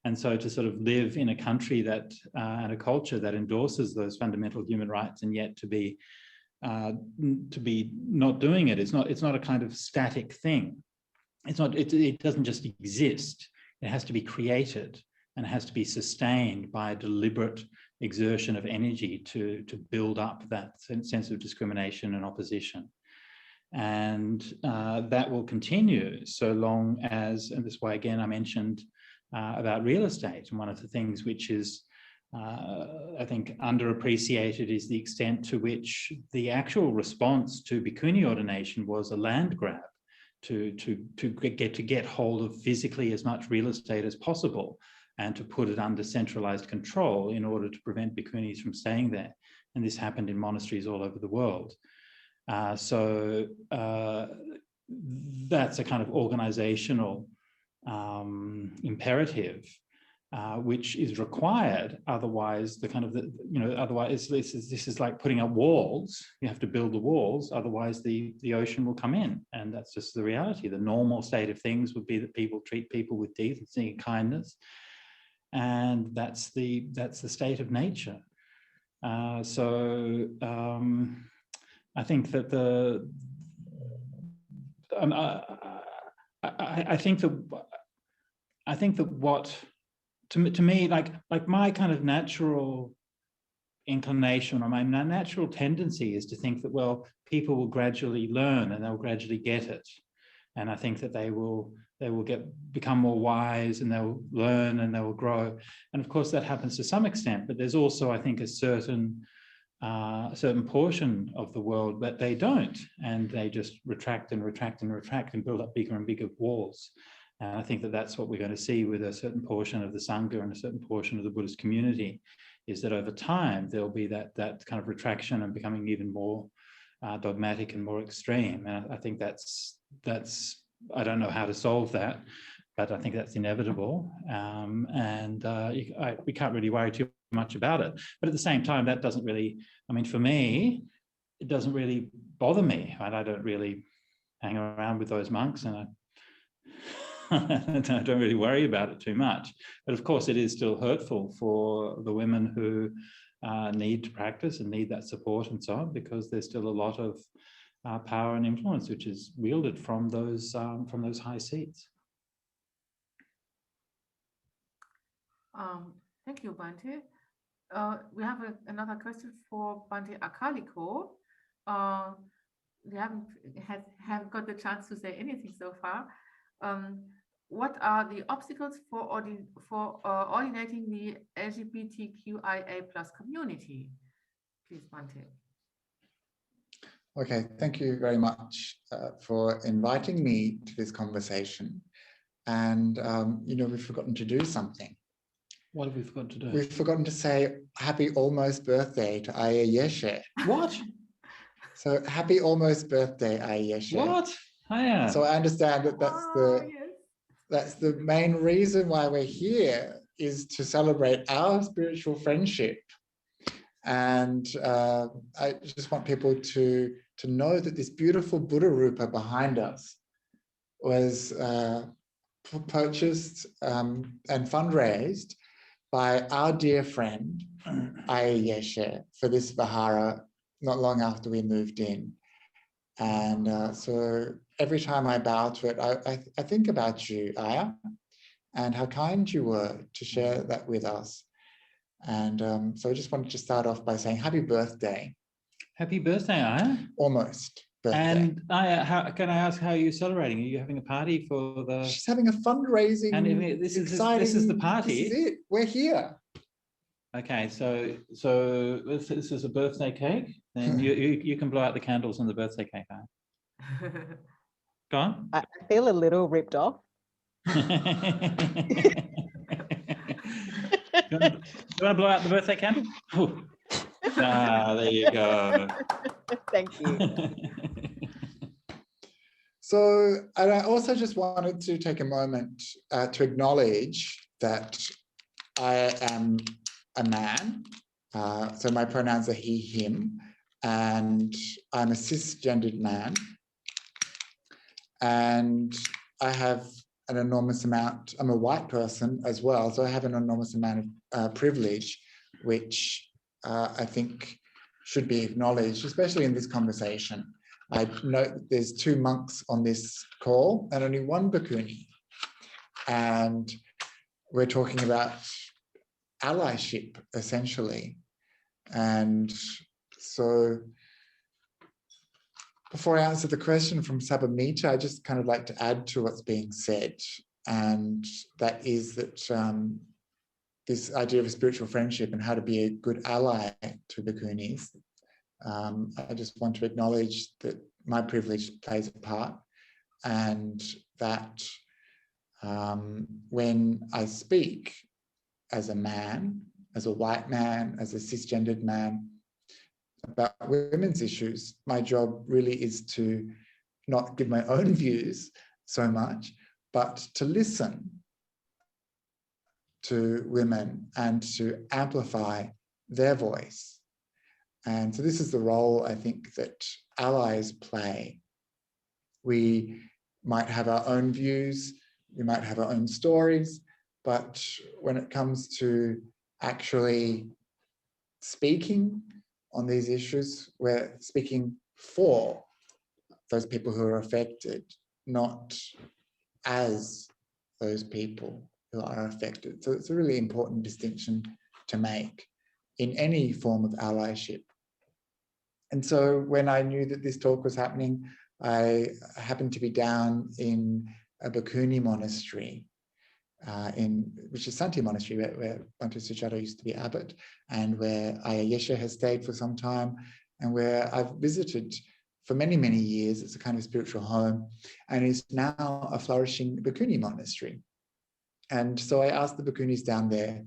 And so to sort of live in a country that and a culture that endorses those fundamental human rights, and yet to be not doing it, it's not a kind of static thing. It doesn't just exist. It has to be created, and it has to be sustained by a deliberate exertion of energy to build up that sense of discrimination and opposition. And that will continue so long as, and this is why again I mentioned about real estate, and one of the things which is I think underappreciated is the extent to which the actual response to Bhikkhuni ordination was a land grab to get hold of physically as much real estate as possible, and to put it under centralized control in order to prevent Bhikkhunis from staying there. And this happened in monasteries all over the world. So that's a kind of organizational imperative, which is required. Otherwise, otherwise this is like putting up walls. You have to build the walls, otherwise the ocean will come in. And that's just the reality. The normal state of things would be that people treat people with decency and kindness. And that's the state of nature. So I think that I think that what to me, like my kind of natural inclination or my natural tendency is to think that, well, people will gradually learn and they'll gradually get it. And I think that they will become more wise, and they'll learn and they will grow. And of course that happens to some extent, but there's also, I think, a certain portion of the world that they don't, and they just retract and retract and retract and build up bigger and bigger walls. And I think that that's what we're going to see with a certain portion of the Sangha and a certain portion of the Buddhist community, is that over time there'll be that kind of retraction and becoming even more dogmatic and more extreme. And I think that's I don't know how to solve that, but I think that's inevitable. We can't really worry too much about it. But at the same time, that doesn't really, I mean, for me, it doesn't really bother me. Right? I don't really hang around with those monks, and I don't really worry about it too much. But of course, it is still hurtful for the women who need to practice and need that support and so on, because there's still a lot of power and influence which is wielded from those high seats. Thank you, Bhante. We have another question for Bhante Akāliko. We haven't got the chance to say anything so far. What are the obstacles for ordinating the LGBTQIA+ community? Please, Bhante. Okay, thank you very much for inviting me to this conversation. And, we've forgotten to do something. What have we forgotten to do? We've forgotten to say happy almost birthday to Ayya Yeshe. What? So happy almost birthday, Ayya Yeshe. What? Hiya. So I understand that that's the main reason why we're here. is to celebrate our spiritual friendship. And I just want people to know that this beautiful Buddha Rupa behind us was purchased and fundraised by our dear friend, Ayya Yeshe, for this Vihara not long after we moved in. And so every time I bow to it, I think about you, Ayya, and how kind you were to share that with us. And so I just wanted to start off by saying happy birthday. Happy birthday, Ayya. Almost birthday. And Ayya, can I ask how you're celebrating? Are you having a party for the... She's having a fundraising, and this is the party. This is it. We're here. Okay, so this is a birthday cake. Then you can blow out the candles on the birthday cake, Ayya. Go on. I feel a little ripped off. You want to blow out the birthday candle? There you go. Thank you. So, and I also just wanted to take a moment to acknowledge that I am a man. So my pronouns are he, him, and I'm a cisgendered man. And I have an enormous amount, I'm a white person as well, so I have an enormous amount of privilege, which I think should be acknowledged, especially in this conversation. I note that there's 2 monks on this call and only 1 bhikkhuni. And we're talking about allyship, essentially. And so before I answer the question from Sabbamitta, I just kind of like to add to what's being said. And that is that this idea of a spiritual friendship and how to be a good ally to bhikkhunis. I just want to acknowledge that my privilege plays a part, and that when I speak as a man, as a white man, as a cisgendered man, about women's issues, my job really is to not give my own views so much, but to listen to women and to amplify their voice. And so this is the role I think that allies play. We might have our own views, we might have our own stories, but when it comes to actually speaking on these issues, we're speaking for those people who are affected, not as those people who are affected. So it's a really important distinction to make in any form of allyship. And so when I knew that this talk was happening, I happened to be down in a Bhikkhuni monastery, which is Santi Monastery, where Bhante Sujato used to be abbot, and where Ayya Yeshe has stayed for some time, and where I've visited for many, many years. It's a kind of spiritual home, and is now a flourishing Bhikkhuni monastery. And so I asked the Bhikkhunis down there,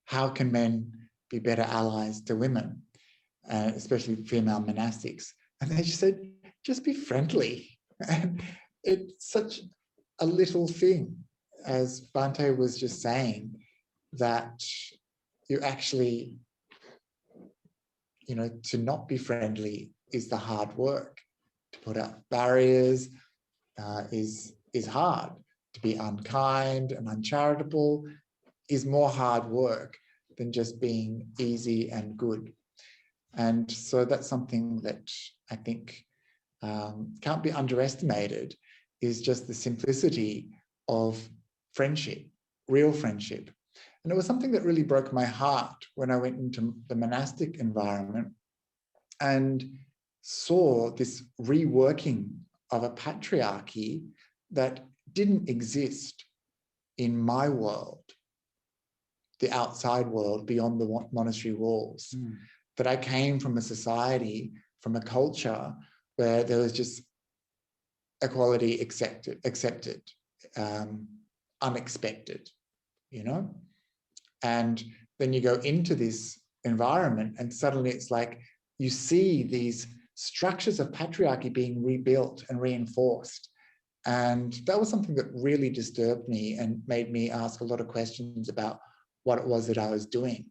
how can men be better allies to women, especially female monastics? And they just said, just be friendly. And it's such a little thing, as Bhante was just saying, that you actually, to not be friendly is the hard work. To put up barriers is hard. To be unkind and uncharitable is more hard work than just being easy and good. And so that's something that I think can't be underestimated, is just the simplicity of friendship, real friendship. And it was something that really broke my heart when I went into the monastic environment and saw this reworking of a patriarchy that didn't exist in my world, the outside world beyond the monastery walls. That I came from a society, from a culture where there was just equality accepted, unexpected, And then you go into this environment and suddenly it's like you see these structures of patriarchy being rebuilt and reinforced. And that was something that really disturbed me and made me ask a lot of questions about what it was that I was doing.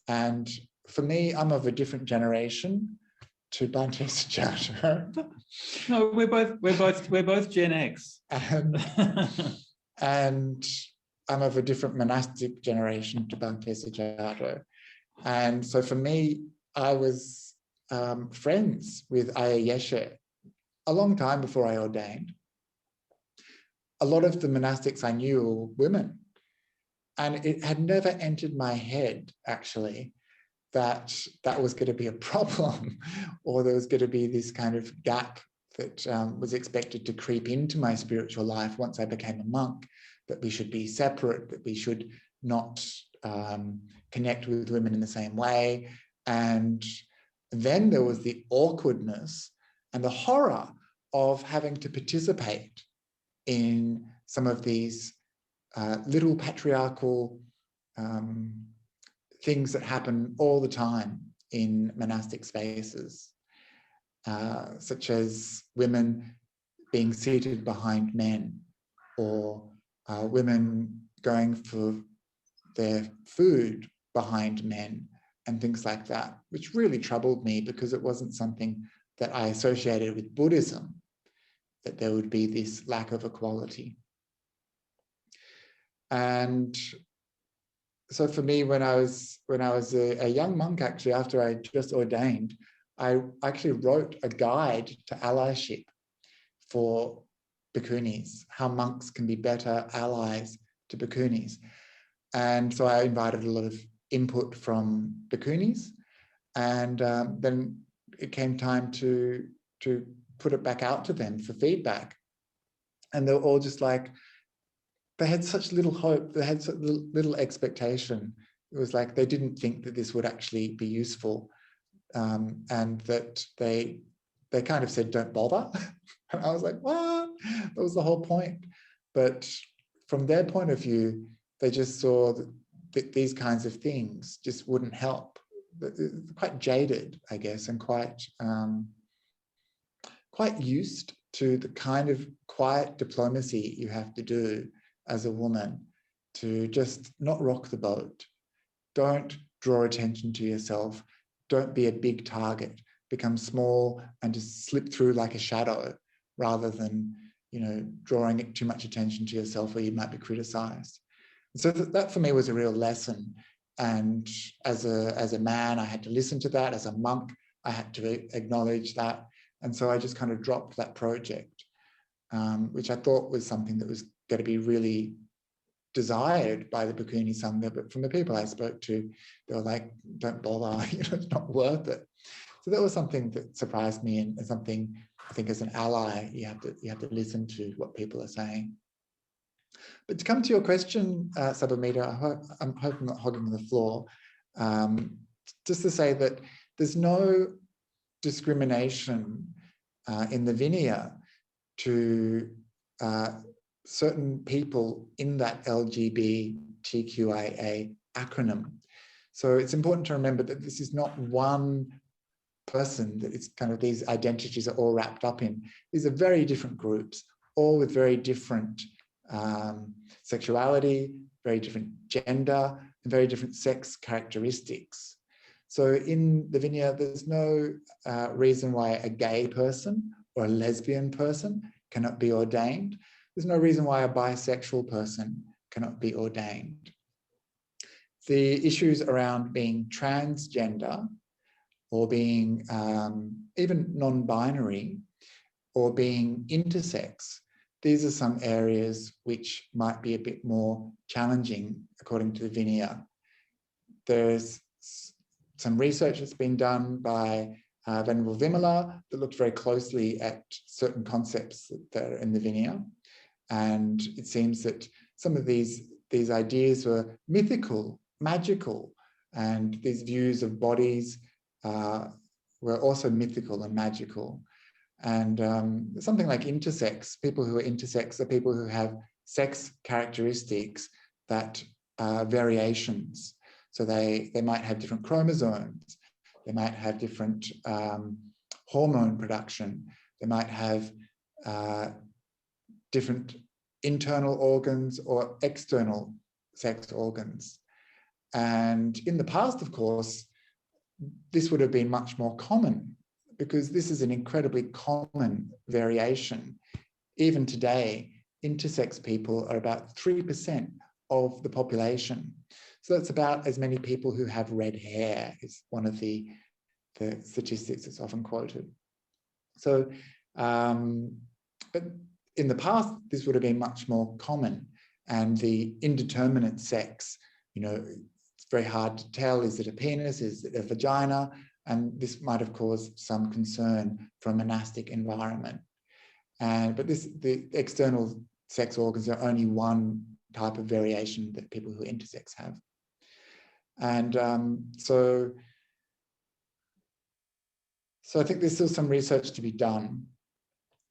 And for me, I'm of a different generation to Bhante Sujato. No, we're both Gen X. And I'm of a different monastic generation to Bhante Sujato. And so for me, I was friends with Ayya Yeshe a long time before I ordained. A lot of the monastics I knew were women. And it had never entered my head, actually, that that was going to be a problem, or there was going to be this kind of gap that was expected to creep into my spiritual life once I became a monk, that we should be separate, that we should not connect with women in the same way. And then there was the awkwardness and the horror of having to participate in some of these little patriarchal things that happen all the time in monastic spaces, such as women being seated behind men, or women going for their food behind men and things like that, which really troubled me because it wasn't something that I associated with Buddhism, that there would be this lack of equality. And so for me, when I was a young monk, actually, after I just ordained, I actually wrote a guide to allyship for Bhikkhunis, how monks can be better allies to Bhikkhunis. And so I invited a lot of input from Bhikkhunis, and then it came time to put it back out to them for feedback. And they were all just like, they had such little hope, they had such little expectation. It was like they didn't think that this would actually be useful, and that they kind of said, don't bother. And I was like, what? That was the whole point. But from their point of view, they just saw that these kinds of things just wouldn't help. Quite jaded, I guess, and quite used to the kind of quiet diplomacy you have to do as a woman to just not rock the boat. Don't draw attention to yourself. Don't be a big target. Become small and just slip through like a shadow, rather than, drawing too much attention to yourself where you might be criticized. So that for me was a real lesson. And as a man, I had to listen to that. As a monk, I had to acknowledge that. And so I just kind of dropped that project, which I thought was something that was going to be really desired by the Bhikkhuni Sangha. But from the people I spoke to, they were like, don't bother, it's not worth it. So that was something that surprised me, and something I think as an ally, you have to listen to what people are saying. But to come to your question, Sabbamitta, I hope I'm not hogging the floor, just to say that there's no discrimination in the Vinaya to certain people in that LGBTQIA acronym. So it's important to remember that this is not one person, that it's kind of these identities are all wrapped up in. These are very different groups, all with very different sexuality, very different gender, and very different sex characteristics. So in the Vinaya, there's no reason why a gay person or a lesbian person cannot be ordained. There's no reason why a bisexual person cannot be ordained. The issues around being transgender, or being even non-binary, or being intersex, these are some areas which might be a bit more challenging according to the Vinaya. There's some research that's been done by Venerable Vimala that looked very closely at certain concepts that are in the Vinaya. And it seems that some of these ideas were mythical, magical, and these views of bodies were also mythical and magical. And something like intersex, people who are intersex are people who have sex characteristics that are variations. So they might have different chromosomes, they might have different hormone production, they might have different internal organs or external sex organs. And in the past, of course, this would have been much more common, because this is an incredibly common variation. Even today, intersex people are about 3% of the population. So that's about as many people who have red hair, is one of the statistics that's often quoted. So, but in the past, this would have been much more common. And the indeterminate sex, you know, it's very hard to tell, is it a penis, is it a vagina? And this might have caused some concern for a monastic environment. But the external sex organs are only one type of variation that people who are intersex have. And so I think there's still some research to be done.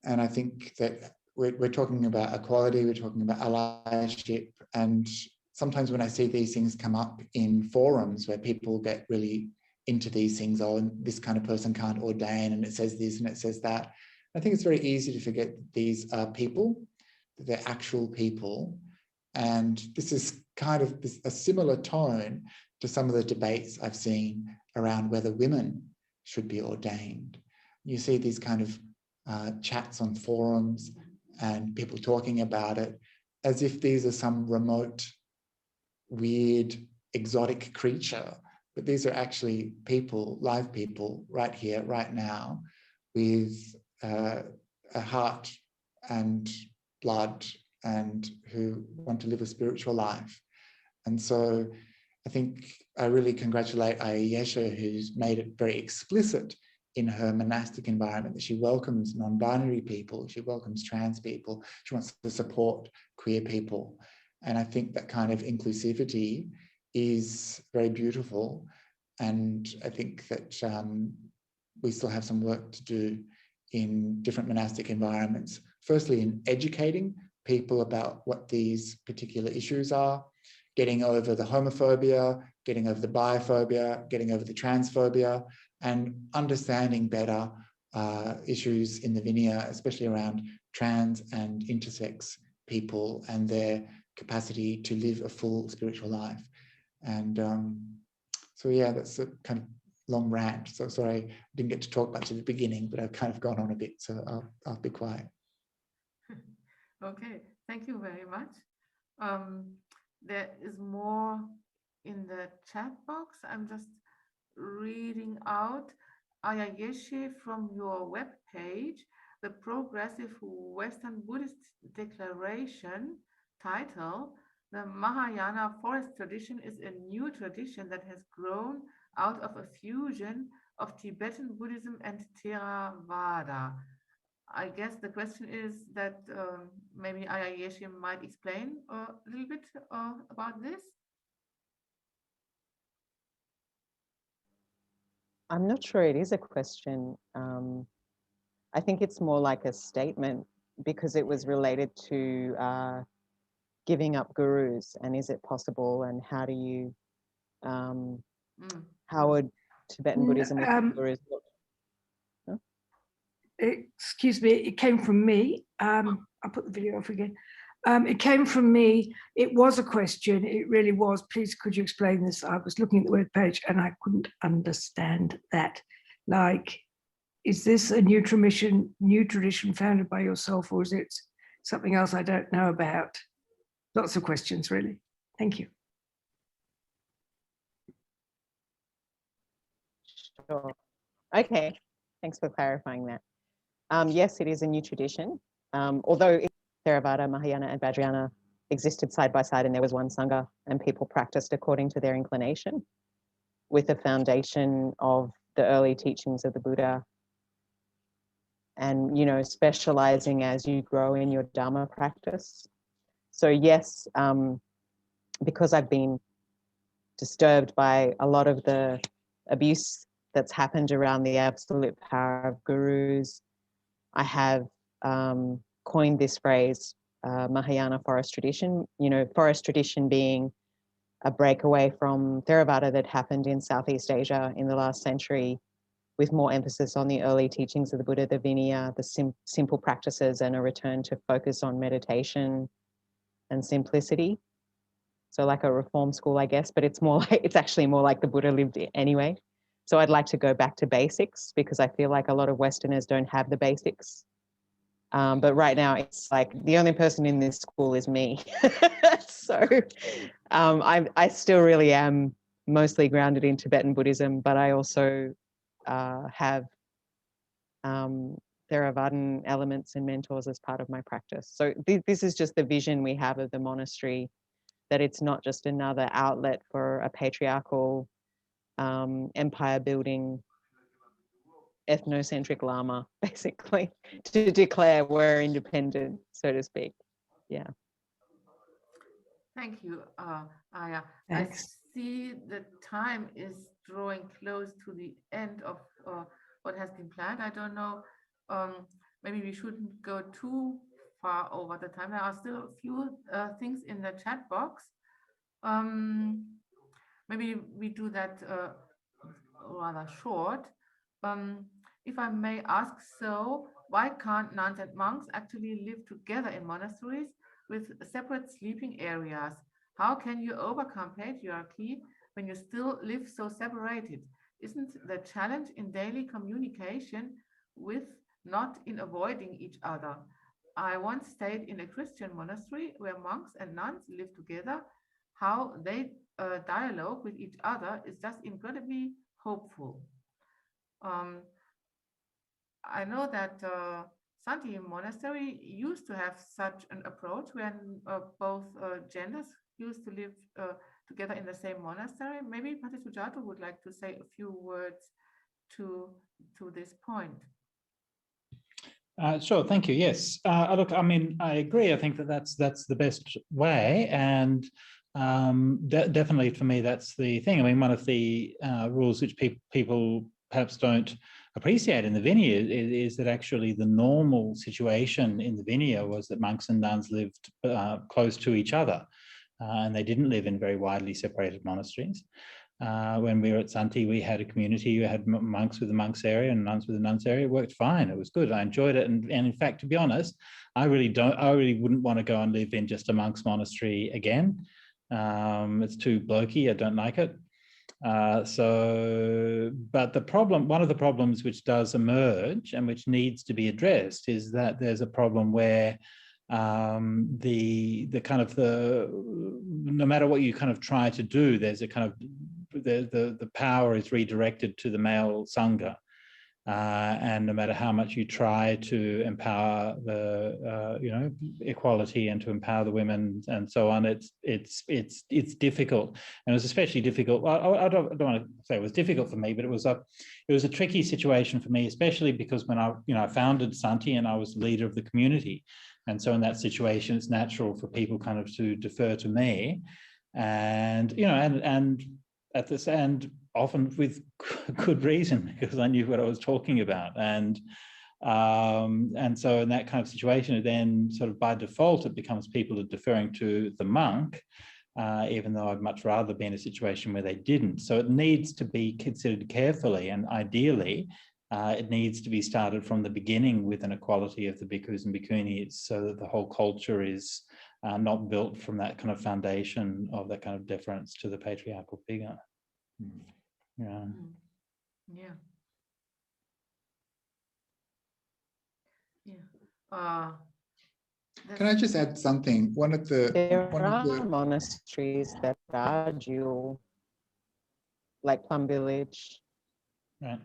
And I think that we're talking about equality, we're talking about allyship. And sometimes when I see these things come up in forums where people get really into these things, oh, and this kind of person can't ordain, and it says this and it says that, I think it's very easy to forget that these are people, that they're actual people. And this is kind of a similar tone to some of the debates I've seen around whether women should be ordained. You see these kind of chats on forums and people talking about it as if these are some remote, weird, exotic creature. But these are actually people, live people, right here, right now, with a heart and blood, and who want to live a spiritual life. And so I think I really congratulate Ayya Yeshe, who's made it very explicit in her monastic environment that she welcomes non-binary people, she welcomes trans people, she wants to support queer people. And I think that kind of inclusivity is very beautiful. And I think that we still have some work to do in different monastic environments. Firstly, in educating people about what these particular issues are, getting over the homophobia, getting over the biophobia, getting over the transphobia, and understanding better issues in the Vinaya, especially around trans and intersex people and their capacity to live a full spiritual life. And so yeah, that's a kind of long rant. So sorry, I didn't get to talk much at the beginning, but I've kind of gone on a bit, so I'll be quiet. Okay, thank you very much. There is more in the chat box. I'm just reading out. Ayya Yeshe, from your webpage, the Progressive Western Buddhist Declaration title, the Mahayana forest tradition is a new tradition that has grown out of a fusion of Tibetan Buddhism and Theravada. I guess the question is that maybe Ayya Yeshe might explain a little bit about this. I'm not sure it is a question. I think it's more like a statement, because it was related to giving up gurus, and is it possible, and how do you, how would Tibetan Buddhism with gurus look? Huh? Excuse me, it came from me. I'll put the video off again. It came from me. It was a question. It really was. Please, could you explain this? I was looking at the webpage and I couldn't understand that. Like, is this a new tradition founded by yourself, or is it something else I don't know about? Lots of questions, really. Thank you. Sure. Okay, thanks for clarifying that. Yes, it is a new tradition. Although Theravada, Mahayana, and Vajrayana existed side by side, and there was one Sangha, and people practiced according to their inclination, with the foundation of the early teachings of the Buddha, and, you know, specializing as you grow in your Dharma practice. So yes, because I've been disturbed by a lot of the abuse that's happened around the absolute power of gurus, I have coined this phrase, Mahayana forest tradition, you know, forest tradition being a breakaway from Theravada that happened in Southeast Asia in the last century, with more emphasis on the early teachings of the Buddha, the Vinaya, the simple practices, and a return to focus on meditation and simplicity. So like a reform school, I guess, but it's more like, it's actually more like the Buddha lived anyway. So I'd like to go back to basics because I feel like a lot of Westerners don't have the basics. But right now it's like the only person in this school is me. So I still really am mostly grounded in Tibetan Buddhism, but I also have Theravadan elements and mentors as part of my practice. So this is just the vision we have of the monastery, that it's not just another outlet for a patriarchal empire building ethnocentric Lama, basically, to declare we're independent, so to speak. Yeah. Thank you, Ayya. Thanks. I see the time is drawing close to the end of what has been planned. I don't know, maybe we shouldn't go too far over the time. There are still a few things in the chat box. Maybe we do that rather short. If I may ask, so why can't nuns and monks actually live together in monasteries with separate sleeping areas? How can you overcome patriarchy when you still live so separated? Isn't the challenge in daily communication with, not in avoiding each other? I once stayed in a Christian monastery where monks and nuns live together. How they dialogue with each other is just incredibly hopeful. I know that Santi Monastery used to have such an approach when both genders used to live together in the same monastery. Maybe Bhante Sujato would like to say a few words to this point. Sure, thank you. Yes, look, I mean, I agree. I think that that's the best way, and definitely for me, that's the thing. I mean, one of the rules which people perhaps don't appreciate in the Vinaya is that actually the normal situation in the Vinaya was that monks and nuns lived close to each other, and they didn't live in very widely separated monasteries. When we were at Santi, we had a community. We had monks with the monks area and nuns with the nuns area. It worked fine. It was good. I enjoyed it. And in fact, to be honest, I really wouldn't want to go and live in just a monks monastery again. It's too blokey. I don't like it. But one of the problems which does emerge and which needs to be addressed is that there's a problem where no matter what you kind of try to do, there's a kind of the power is redirected to the male sangha, and no matter how much you try to empower the equality and to empower the women and so on, it's difficult, and it was especially difficult. Well, I don't want to say it was difficult for me, but it was a tricky situation for me, especially because when I founded Santi and I was the leader of the community. And so in that situation, it's natural for people kind of to defer to me, and at this end, often with good reason, because I knew what I was talking about. And so in that kind of situation, then sort of by default, it becomes people are deferring to the monk, even though I'd much rather be in a situation where they didn't. So it needs to be considered carefully, and ideally, it needs to be started from the beginning with an equality of the bhikkhus and bhikkhunis, so that the whole culture is not built from that kind of foundation of that kind of deference to the patriarchal figure. Yeah. Yeah. Yeah. Can I just add something? There are monasteries that are dual, like Plum Village. Right.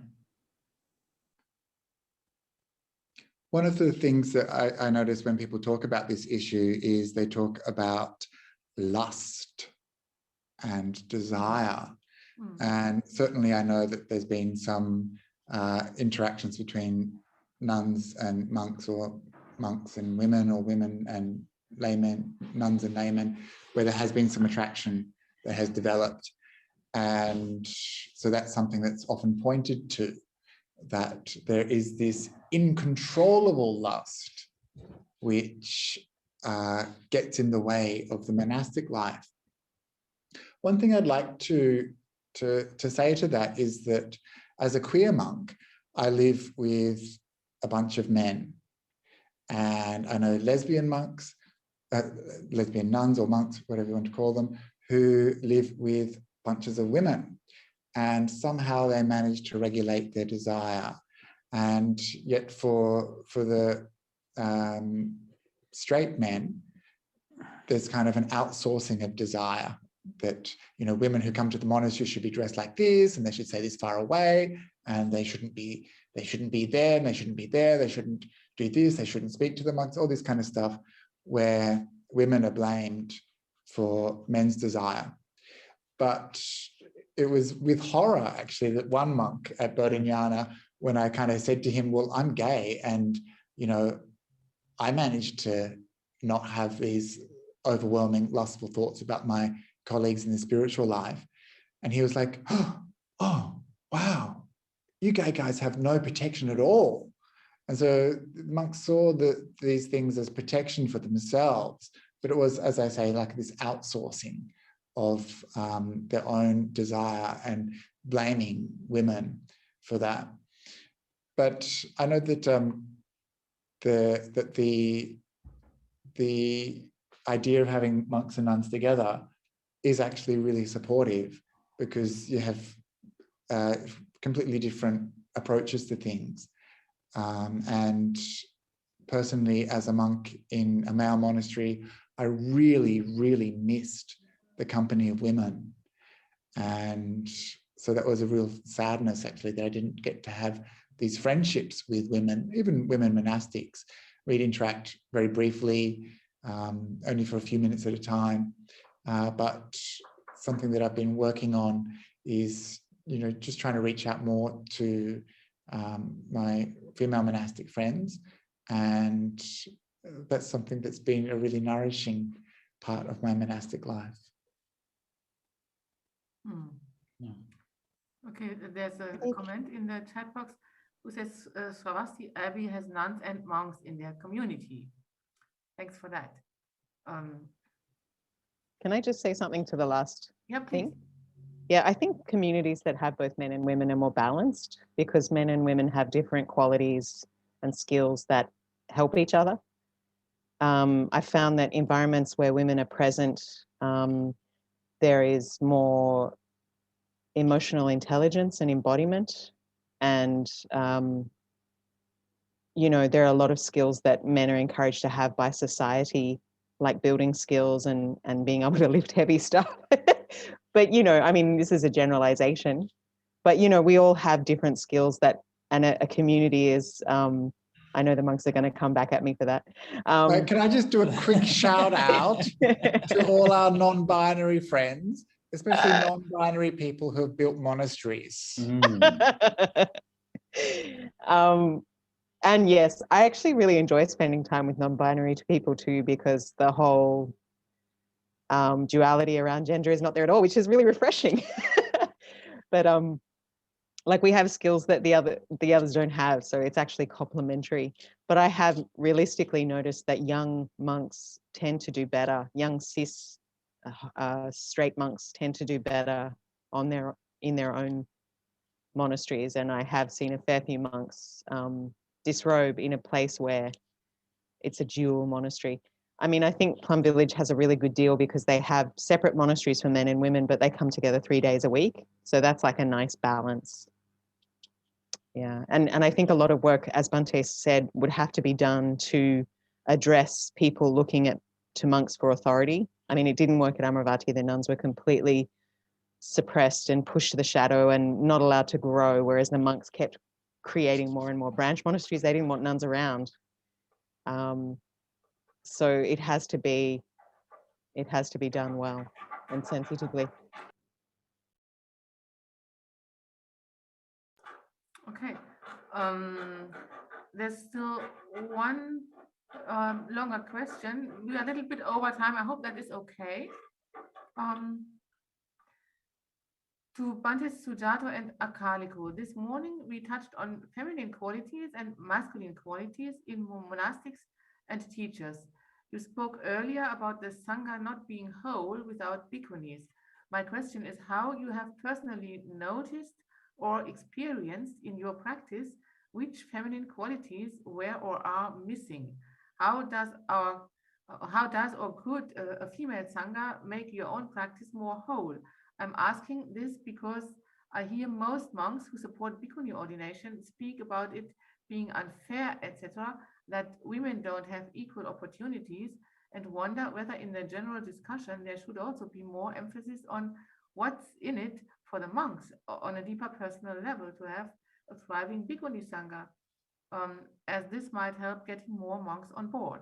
One of the things that I notice when people talk about this issue is they talk about lust and desire. And certainly I know that there's been some interactions between nuns and monks, or monks and women, or women and laymen, nuns and laymen, where there has been some attraction that has developed. And so that's something that's often pointed to, that there is this uncontrollable lust which gets in the way of the monastic life. One thing I'd like to say to that is that as a queer monk, I live with a bunch of men. And I know lesbian monks, lesbian nuns or monks, whatever you want to call them, who live with bunches of women. And somehow they manage to regulate their desire. And yet for the straight men, there's kind of an outsourcing of desire that, you know, women who come to the monastery should be dressed like this, and they should say this far away, and they shouldn't be there, and they shouldn't be there, they shouldn't do this, they shouldn't speak to the monks, all this kind of stuff, where women are blamed for men's desire. But it was with horror, actually, that one monk at Bodhinyana, when I kind of said to him, well, I'm gay, and, you know, I managed to not have these overwhelming lustful thoughts about my colleagues in the spiritual life. And he was like, oh, wow, you gay guys have no protection at all. And so monks saw these things as protection for themselves, but it was, as I say, like this outsourcing of their own desire and blaming women for that. But I know that the idea of having monks and nuns together is actually really supportive, because you have completely different approaches to things. And personally, as a monk in a male monastery, I really, really missed the company of women. And so that was a real sadness, actually, that I didn't get to have these friendships with women, even women monastics. We'd interact very briefly, only for a few minutes at a time. But something that I've been working on is, you know, just trying to reach out more to my female monastic friends. And that's something that's been a really nourishing part of my monastic life. Okay, there's a comment in the chat box who says Sravasti Abbey has nuns and monks in their community. Thanks for that. Can I just say something to the last Please. thing? Yeah, I think communities that have both men and women are more balanced, because men and women have different qualities and skills that help each other. I found that environments where women are present, there is more emotional intelligence and embodiment. And, you know, there are a lot of skills that men are encouraged to have by society, like building skills and being able to lift heavy stuff. But, you know, I mean, this is a generalization, but, you know, we all have different skills that, and a community is, I know the monks are going to come back at me for that. Can I just do a quick shout out to all our non-binary friends, especially non-binary people who have built monasteries? And yes, I actually really enjoy spending time with non-binary people too, because the whole duality around gender is not there at all, which is really refreshing. But like, we have skills that the others don't have, so it's actually complementary. But I have realistically noticed that young monks tend to do better. Young cis straight monks tend to do better in their own monasteries, and I have seen a fair few monks disrobe in a place where it's a dual monastery. I mean, I think Plum Village has a really good deal because they have separate monasteries for men and women, but they come together 3 days a week. So that's like a nice balance. Yeah, and I think a lot of work, as Bhante said, would have to be done to address people looking to monks for authority. I mean, it didn't work at Amaravati. The nuns were completely suppressed and pushed to the shadow and not allowed to grow, whereas the monks kept creating more and more branch monasteries. They didn't want nuns around. So it has to be done well and sensitively. Okay. There's still one longer question. We are a little bit over time. I hope that is okay. To Bhante Sujato and Akāliko, this morning we touched on feminine qualities and masculine qualities in monastics and teachers. You spoke earlier about the Sangha not being whole without Bhikkhunis. My question is how you have personally noticed or experienced in your practice which feminine qualities were or are missing? How does or could a female Sangha make your own practice more whole? I'm asking this because I hear most monks who support Bhikkhuni ordination speak about it being unfair, etc., that women don't have equal opportunities, and wonder whether in the general discussion there should also be more emphasis on what's in it for the monks on a deeper personal level to have a thriving Bhikkhuni Sangha, as this might help getting more monks on board.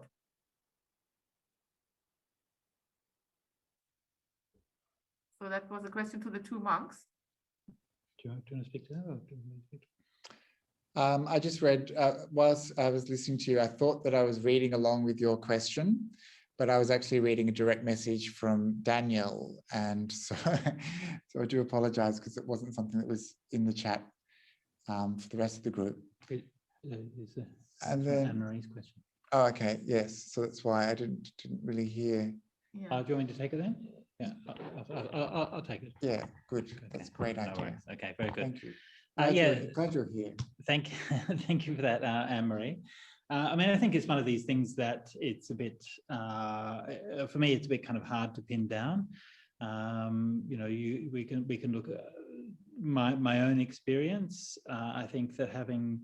So that was a question to the two monks. Do you want to speak to that? Or do you want to speak to I just read, whilst I was listening to you, I thought that I was reading along with your question, but I was actually reading a direct message from Daniel. And so, so I do apologize because it wasn't something that was in the chat for the rest of the group. And then Anne-Marie's question. Oh, okay, yes. So that's why I didn't really hear. Yeah. Do you want me to take it then? Yeah, I'll take it. Yeah, good. Okay. That's a great No idea. worries. Okay, very good. Thank you. Yeah, Glad you're here. thank you for that, Anne-Marie. I mean, I think it's one of these things that it's a bit, for me, it's a bit kind of hard to pin down. You know, we can look at my own experience. I think that having,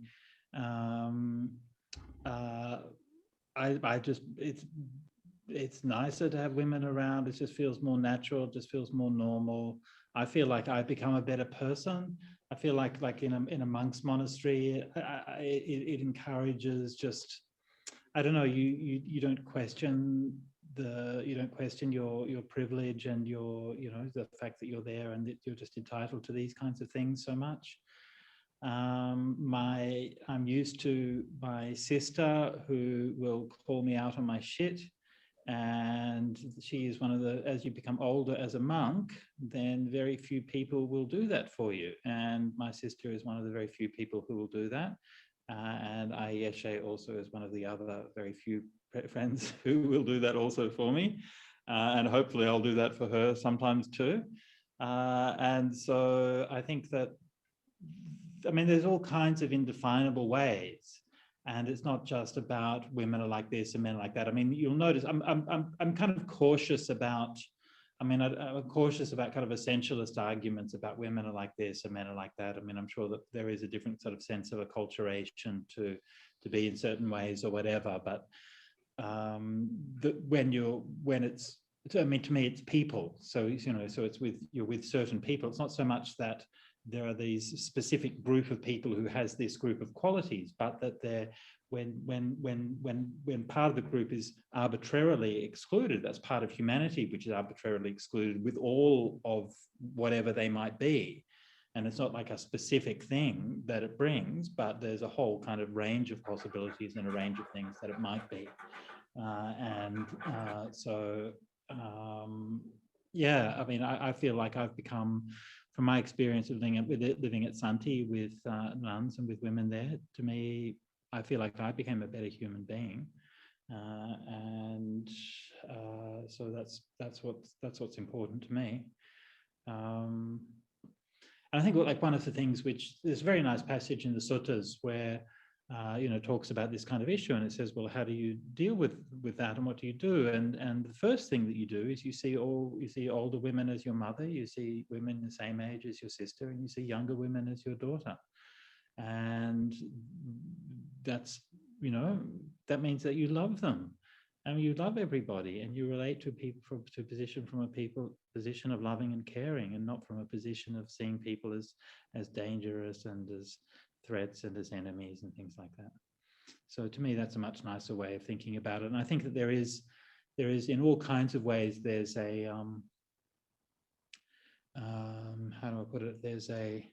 it's nicer to have women around. It just feels more natural. It just feels more normal. I feel like I've become a better person. I feel like in a monk's monastery, it encourages just, I don't know, you don't question your privilege and your, you know, the fact that you're there and that you're just entitled to these kinds of things so much. I'm used to my sister who will call me out on my shit. And she is one of the, as you become older as a monk, then very few people will do that for you. And my sister is one of the very few people who will do that. And Ayya Yeshe also is one of the other very few friends who will do that also for me. And hopefully I'll do that for her sometimes too. And so I think that, I mean, there's all kinds of indefinable ways. And it's not just about women are like this and men are like that. I mean, you'll notice I'm kind of cautious about, I mean, I'm cautious about kind of essentialist arguments about women are like this and men are like that. I mean, I'm sure that there is a different sort of sense of acculturation to be in certain ways or whatever. But when it's, I mean, to me, it's people. So, you know, so it's you're with certain people. It's not so much that there are these specific group of people who has this group of qualities, but that they're when part of the group is arbitrarily excluded, that's part of humanity, which is arbitrarily excluded with all of whatever they might be. And it's not like a specific thing that it brings, but there's a whole kind of range of possibilities and a range of things that it might be. Yeah, I mean, I feel like I've become, from my experience of living at Santi with nuns and with women there, to me, I feel like I became a better human being, so that's what's important to me. And I think like one of the things which there's a very nice passage in the suttas where you know, talks about this kind of issue, and it says, well, how do you deal with that, and what do you do? And the first thing that you do is you see older women as your mother, you see women the same age as your sister, and you see younger women as your daughter. And that's, you know, that means that you love them, and you love everybody, and you relate to people from a position of loving and caring, and not from a position of seeing people as dangerous and as threats and as enemies and things like that. So to me, that's a much nicer way of thinking about it. And I think that there is in all kinds of ways, there's a how do I put it? There's a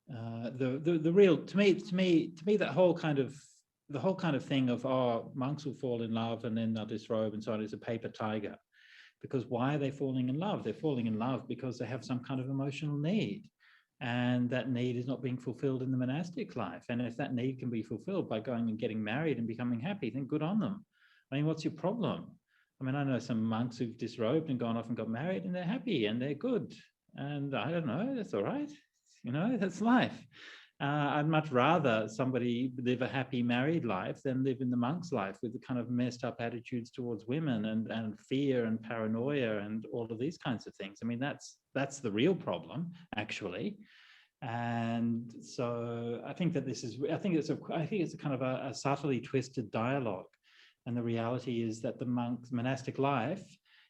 the real, to me that whole kind of thing of, oh, monks will fall in love and then they'll disrobe and so on, is a paper tiger. Because why are they falling in love? They're falling in love because they have some kind of emotional need. And that need is not being fulfilled in the monastic life. And if that need can be fulfilled by going and getting married and becoming happy, then good on them. I mean, what's your problem? I mean, I know some monks who've disrobed and gone off and got married and they're happy and they're good. And I don't know, that's all right. that's life. I'd much rather somebody live a happy married life than live in the monk's life with the kind of messed up attitudes towards women and fear and paranoia and all of these kinds of things. I mean, that's the real problem, actually. And so I think that I think it's a kind of a subtly twisted dialogue. And the reality is that the monastic life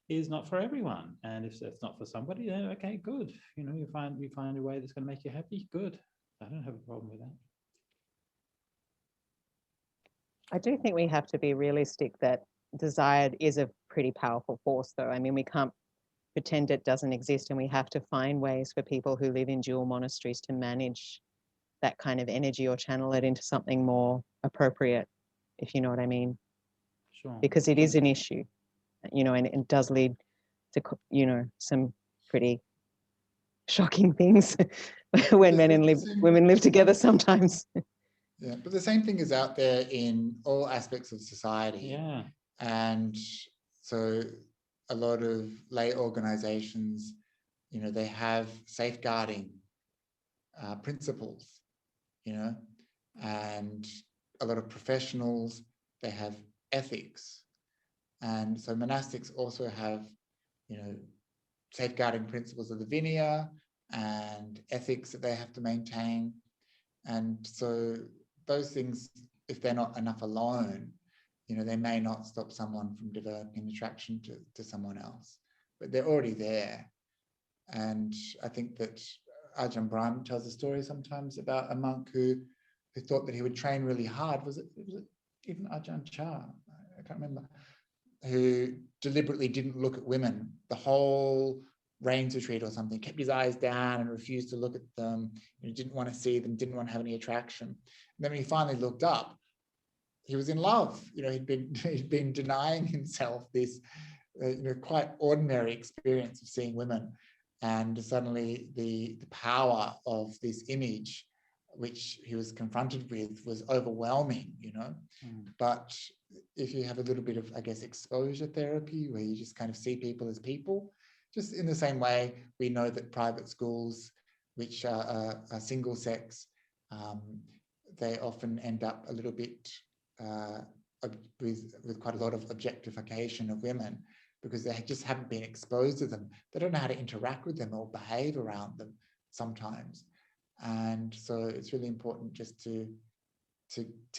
is not for everyone. And if it's not for somebody, then okay, good. You find a way that's going to make you happy, good. I don't have a problem with that. I do think we have to be realistic that desire is a pretty powerful force, though. I mean, we can't pretend it doesn't exist, and we have to find ways for people who live in dual monasteries to manage that kind of energy or channel it into something more appropriate, if you know what I mean. Sure. Because it is an issue, and it does lead to, some pretty shocking things when men and women live together sometimes. Yeah, but the same thing is out there in all aspects of society. Yeah. And so a lot of lay organizations, they have safeguarding principles, and a lot of professionals, they have ethics. And so monastics also have, safeguarding principles of the Vinaya and ethics that they have to maintain. And so those things, if they're not enough alone, they may not stop someone from developing attraction to someone else, but they're already there. And I think that Ajahn Brahm tells a story sometimes about a monk who thought that he would train really hard. Was it even Ajahn Chah? I can't remember. Who deliberately didn't look at women the whole rains retreat or something, kept his eyes down and refused to look at them. Didn't want to see them, didn't want to have any attraction. And then when he finally looked up, he was in love. He'd been denying himself this, quite ordinary experience of seeing women, and suddenly the power of this image, which he was confronted with, was overwhelming. But if you have a little bit of, I guess, exposure therapy, where you just kind of see people as people, just in the same way we know that private schools, which are single sex, they often end up a little bit with quite a lot of objectification of women, because they just haven't been exposed to them. They don't know how to interact with them or behave around them sometimes. And so it's really important just to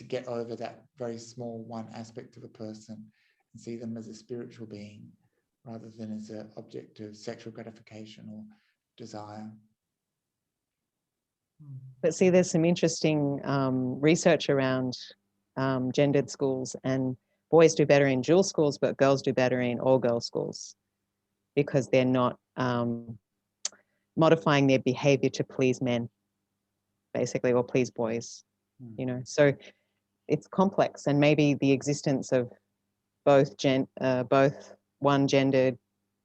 get over that very small one aspect of a person and see them as a spiritual being rather than as an object of sexual gratification or desire. But see, there's some interesting research around gendered schools, and boys do better in dual schools, but girls do better in all-girls schools because they're not modifying their behavior to please men, basically, or please boys. So it's complex, and maybe the existence of both one gendered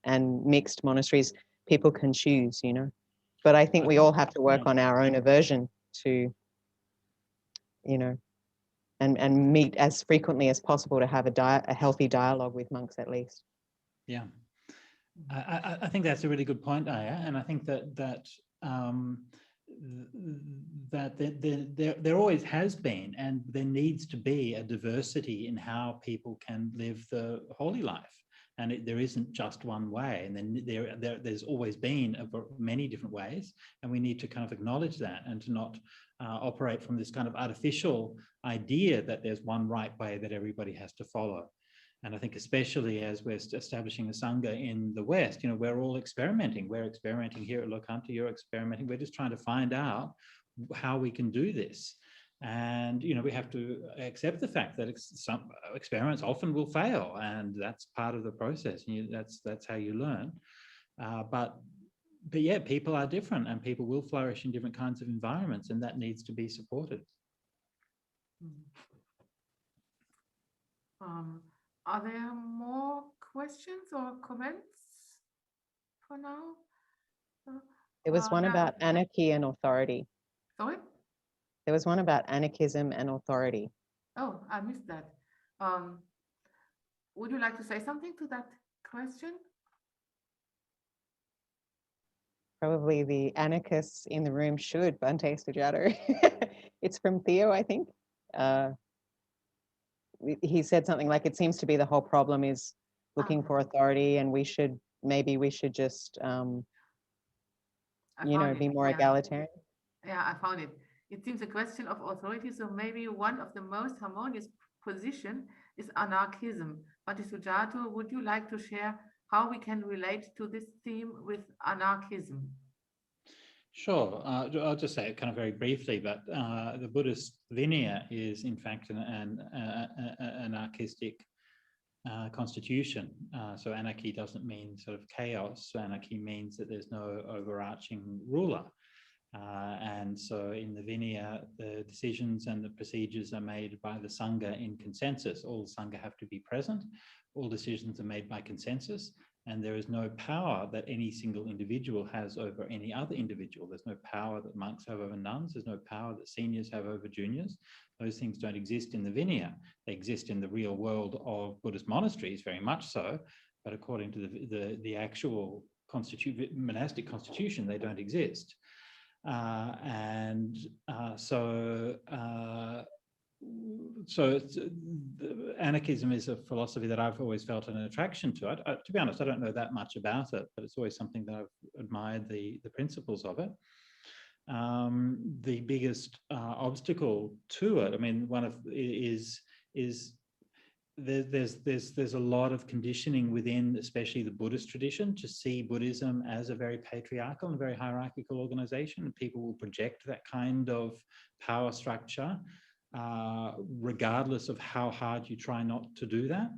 and mixed monasteries, people can choose, but I think we all have to work on our own aversion to, and meet as frequently as possible to have a healthy dialogue with monks, at least. Yeah, I think that's a really good point, Ayya, and I think that there always has been, and there needs to be, a diversity in how people can live the holy life, and there isn't just one way, and then there's always been many different ways, and we need to kind of acknowledge that and to not operate from this kind of artificial idea that there's one right way that everybody has to follow. And I think especially as we're establishing a Sangha in the West, we're all experimenting. We're experimenting here at Lokanta, you're experimenting. We're just trying to find out how we can do this. And, we have to accept the fact that some experiments often will fail, and that's part of the process. And that's how you learn. But yeah, people are different, and people will flourish in different kinds of environments, and that needs to be supported. Are there more questions or comments for now? There was one about anarchy and authority. Sorry? There was one about anarchism and authority. Oh, I missed that. Would you like to say something to that question? Probably the anarchists in the room should, Bhante Sujato. It's from Theo, I think. He said something like, it seems to be the whole problem is looking for authority, and maybe we should just, be more egalitarian. Yeah, I found it. It seems a question of authority, so maybe one of the most harmonious position is anarchism. Bhante Sujato, would you like to share how we can relate to this theme with anarchism? Sure. I'll just say it kind of very briefly, but the Buddhist Vinaya is in fact an anarchistic constitution. So anarchy doesn't mean sort of chaos. Anarchy means that there's no overarching ruler. And so in the Vinaya, the decisions and the procedures are made by the Sangha in consensus. All the Sangha have to be present. All decisions are made by consensus. And there is no power that any single individual has over any other individual. There's no power that monks have over nuns. There's no power that seniors have over juniors. Those things don't exist in the Vinaya. They exist in the real world of Buddhist monasteries, very much so. But according to the actual monastic constitution, they don't exist. So anarchism is a philosophy that I've always felt an attraction to. To be honest, I don't know that much about it, but it's always something that I've admired the principles of it. The biggest obstacle to it, I mean, there's a lot of conditioning within, especially the Buddhist tradition, to see Buddhism as a very patriarchal and very hierarchical organization. And people will project that kind of power structure, regardless of how hard you try not to do that.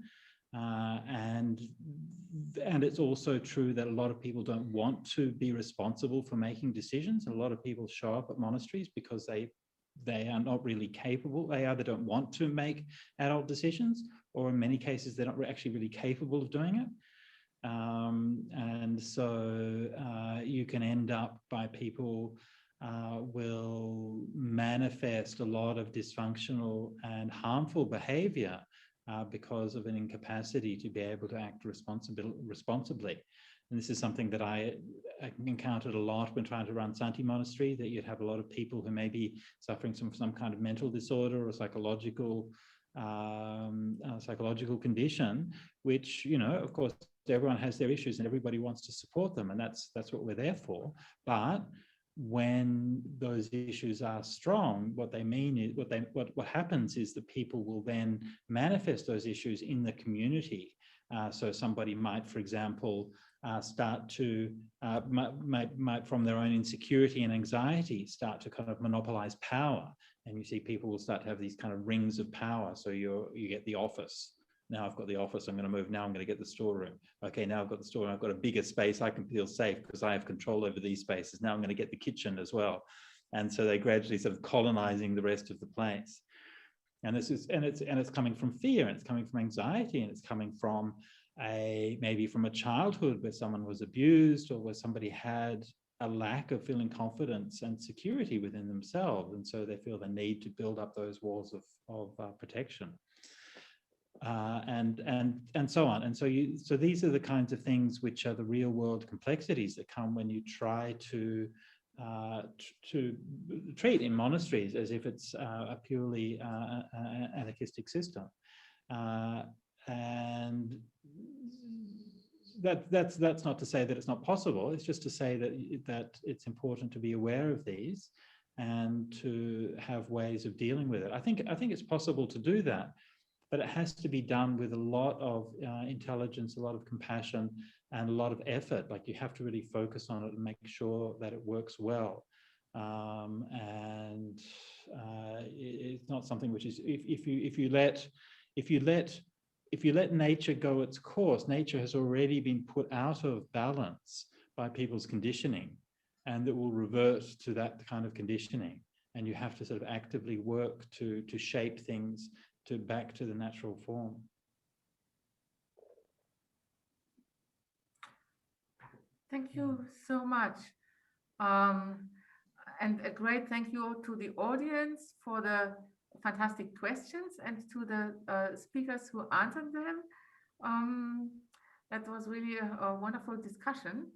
And it's also true that a lot of people don't want to be responsible for making decisions. A lot of people show up at monasteries because they are not really capable. They either don't want to make adult decisions, or in many cases, they're not actually really capable of doing it. And so you can end up by people will manifest a lot of dysfunctional and harmful behavior because of an incapacity to be able to act responsibly. And this is something that I encountered a lot when trying to run Santi Monastery, that you'd have a lot of people who may be suffering from some kind of mental disorder or psychological condition, which, of course, everyone has their issues and everybody wants to support them, and that's what we're there for. But when those issues are strong, what they mean is what happens is that people will then manifest those issues in the community. So somebody might, for example, start to might from their own insecurity and anxiety start to kind of monopolize power, and you see people will start to have these kind of rings of power. So you get the office. Now I've got the office, I'm going to move. Now I'm going to get the storeroom. Okay, now I've got the storeroom. I've got a bigger space. I can feel safe because I have control over these spaces. Now I'm going to get the kitchen as well. And so they're gradually sort of colonizing the rest of the place. And it's coming from fear, and it's coming from anxiety, and it's coming from maybe from a childhood where someone was abused, or where somebody had a lack of feeling confidence and security within themselves. And so they feel the need to build up those walls of protection. And so on. And so these are the kinds of things which are the real world complexities that come when you try to treat in monasteries as if it's a purely anarchistic system. And that's not to say that it's not possible. It's just to say that it's important to be aware of these and to have ways of dealing with it. I think it's possible to do that, but it has to be done with a lot of intelligence, a lot of compassion, and a lot of effort. Like, you have to really focus on it and make sure that it works well. And it's not something which is, if you let nature go its course, nature has already been put out of balance by people's conditioning, and it will revert to that kind of conditioning. And you have to sort of actively work to shape things back to the natural form. Thank you so much. And a great thank you to the audience for the fantastic questions, and to the speakers who answered them. That was really a wonderful discussion.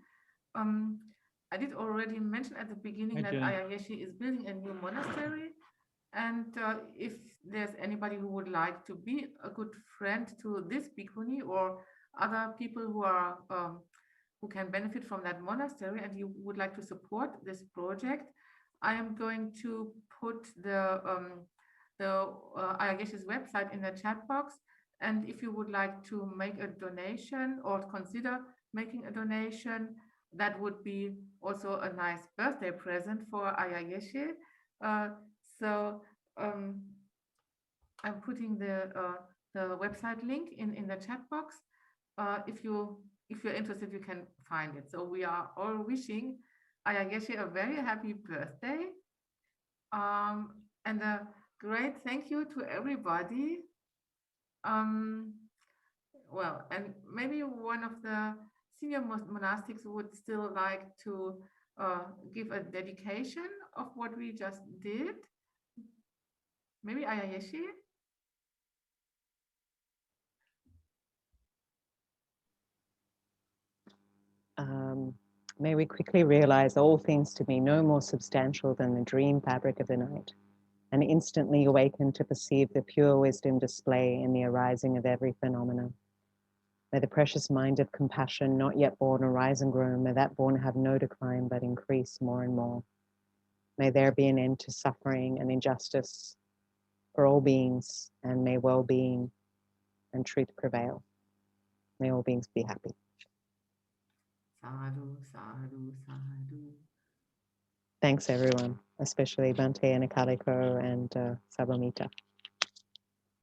I did already mention at the beginning Hi, that Jen. Ayya Yeshe is building a new monastery. And if there's anybody who would like to be a good friend to this bhikkhuni or other people who are who can benefit from that monastery, and you would like to support this project, I am going to put the Ayya Yeshe's website in the chat box. And if you would like to make a donation or consider making a donation, that would be also a nice birthday present for Ayya Yeshe. So I'm putting the website link in the chat box. If you're interested, you can find it. So we are all wishing Ayya Yeshe a very happy birthday, and a great thank you to everybody. Well, and maybe one of the senior monastics would still like to give a dedication of what we just did. Maybe Ayya Yeshe? May we quickly realize all things to be no more substantial than the dream fabric of the night, and instantly awaken to perceive the pure wisdom display in the arising of every phenomenon. May the precious mind of compassion not yet born arise and grow, may that born have no decline but increase more and more. May there be an end to suffering and injustice for all beings, and may well-being and truth prevail. May all beings be happy. Sadhu, sadhu, sadhu. Thanks everyone, especially Bhante and Akāliko and Sabbamitta.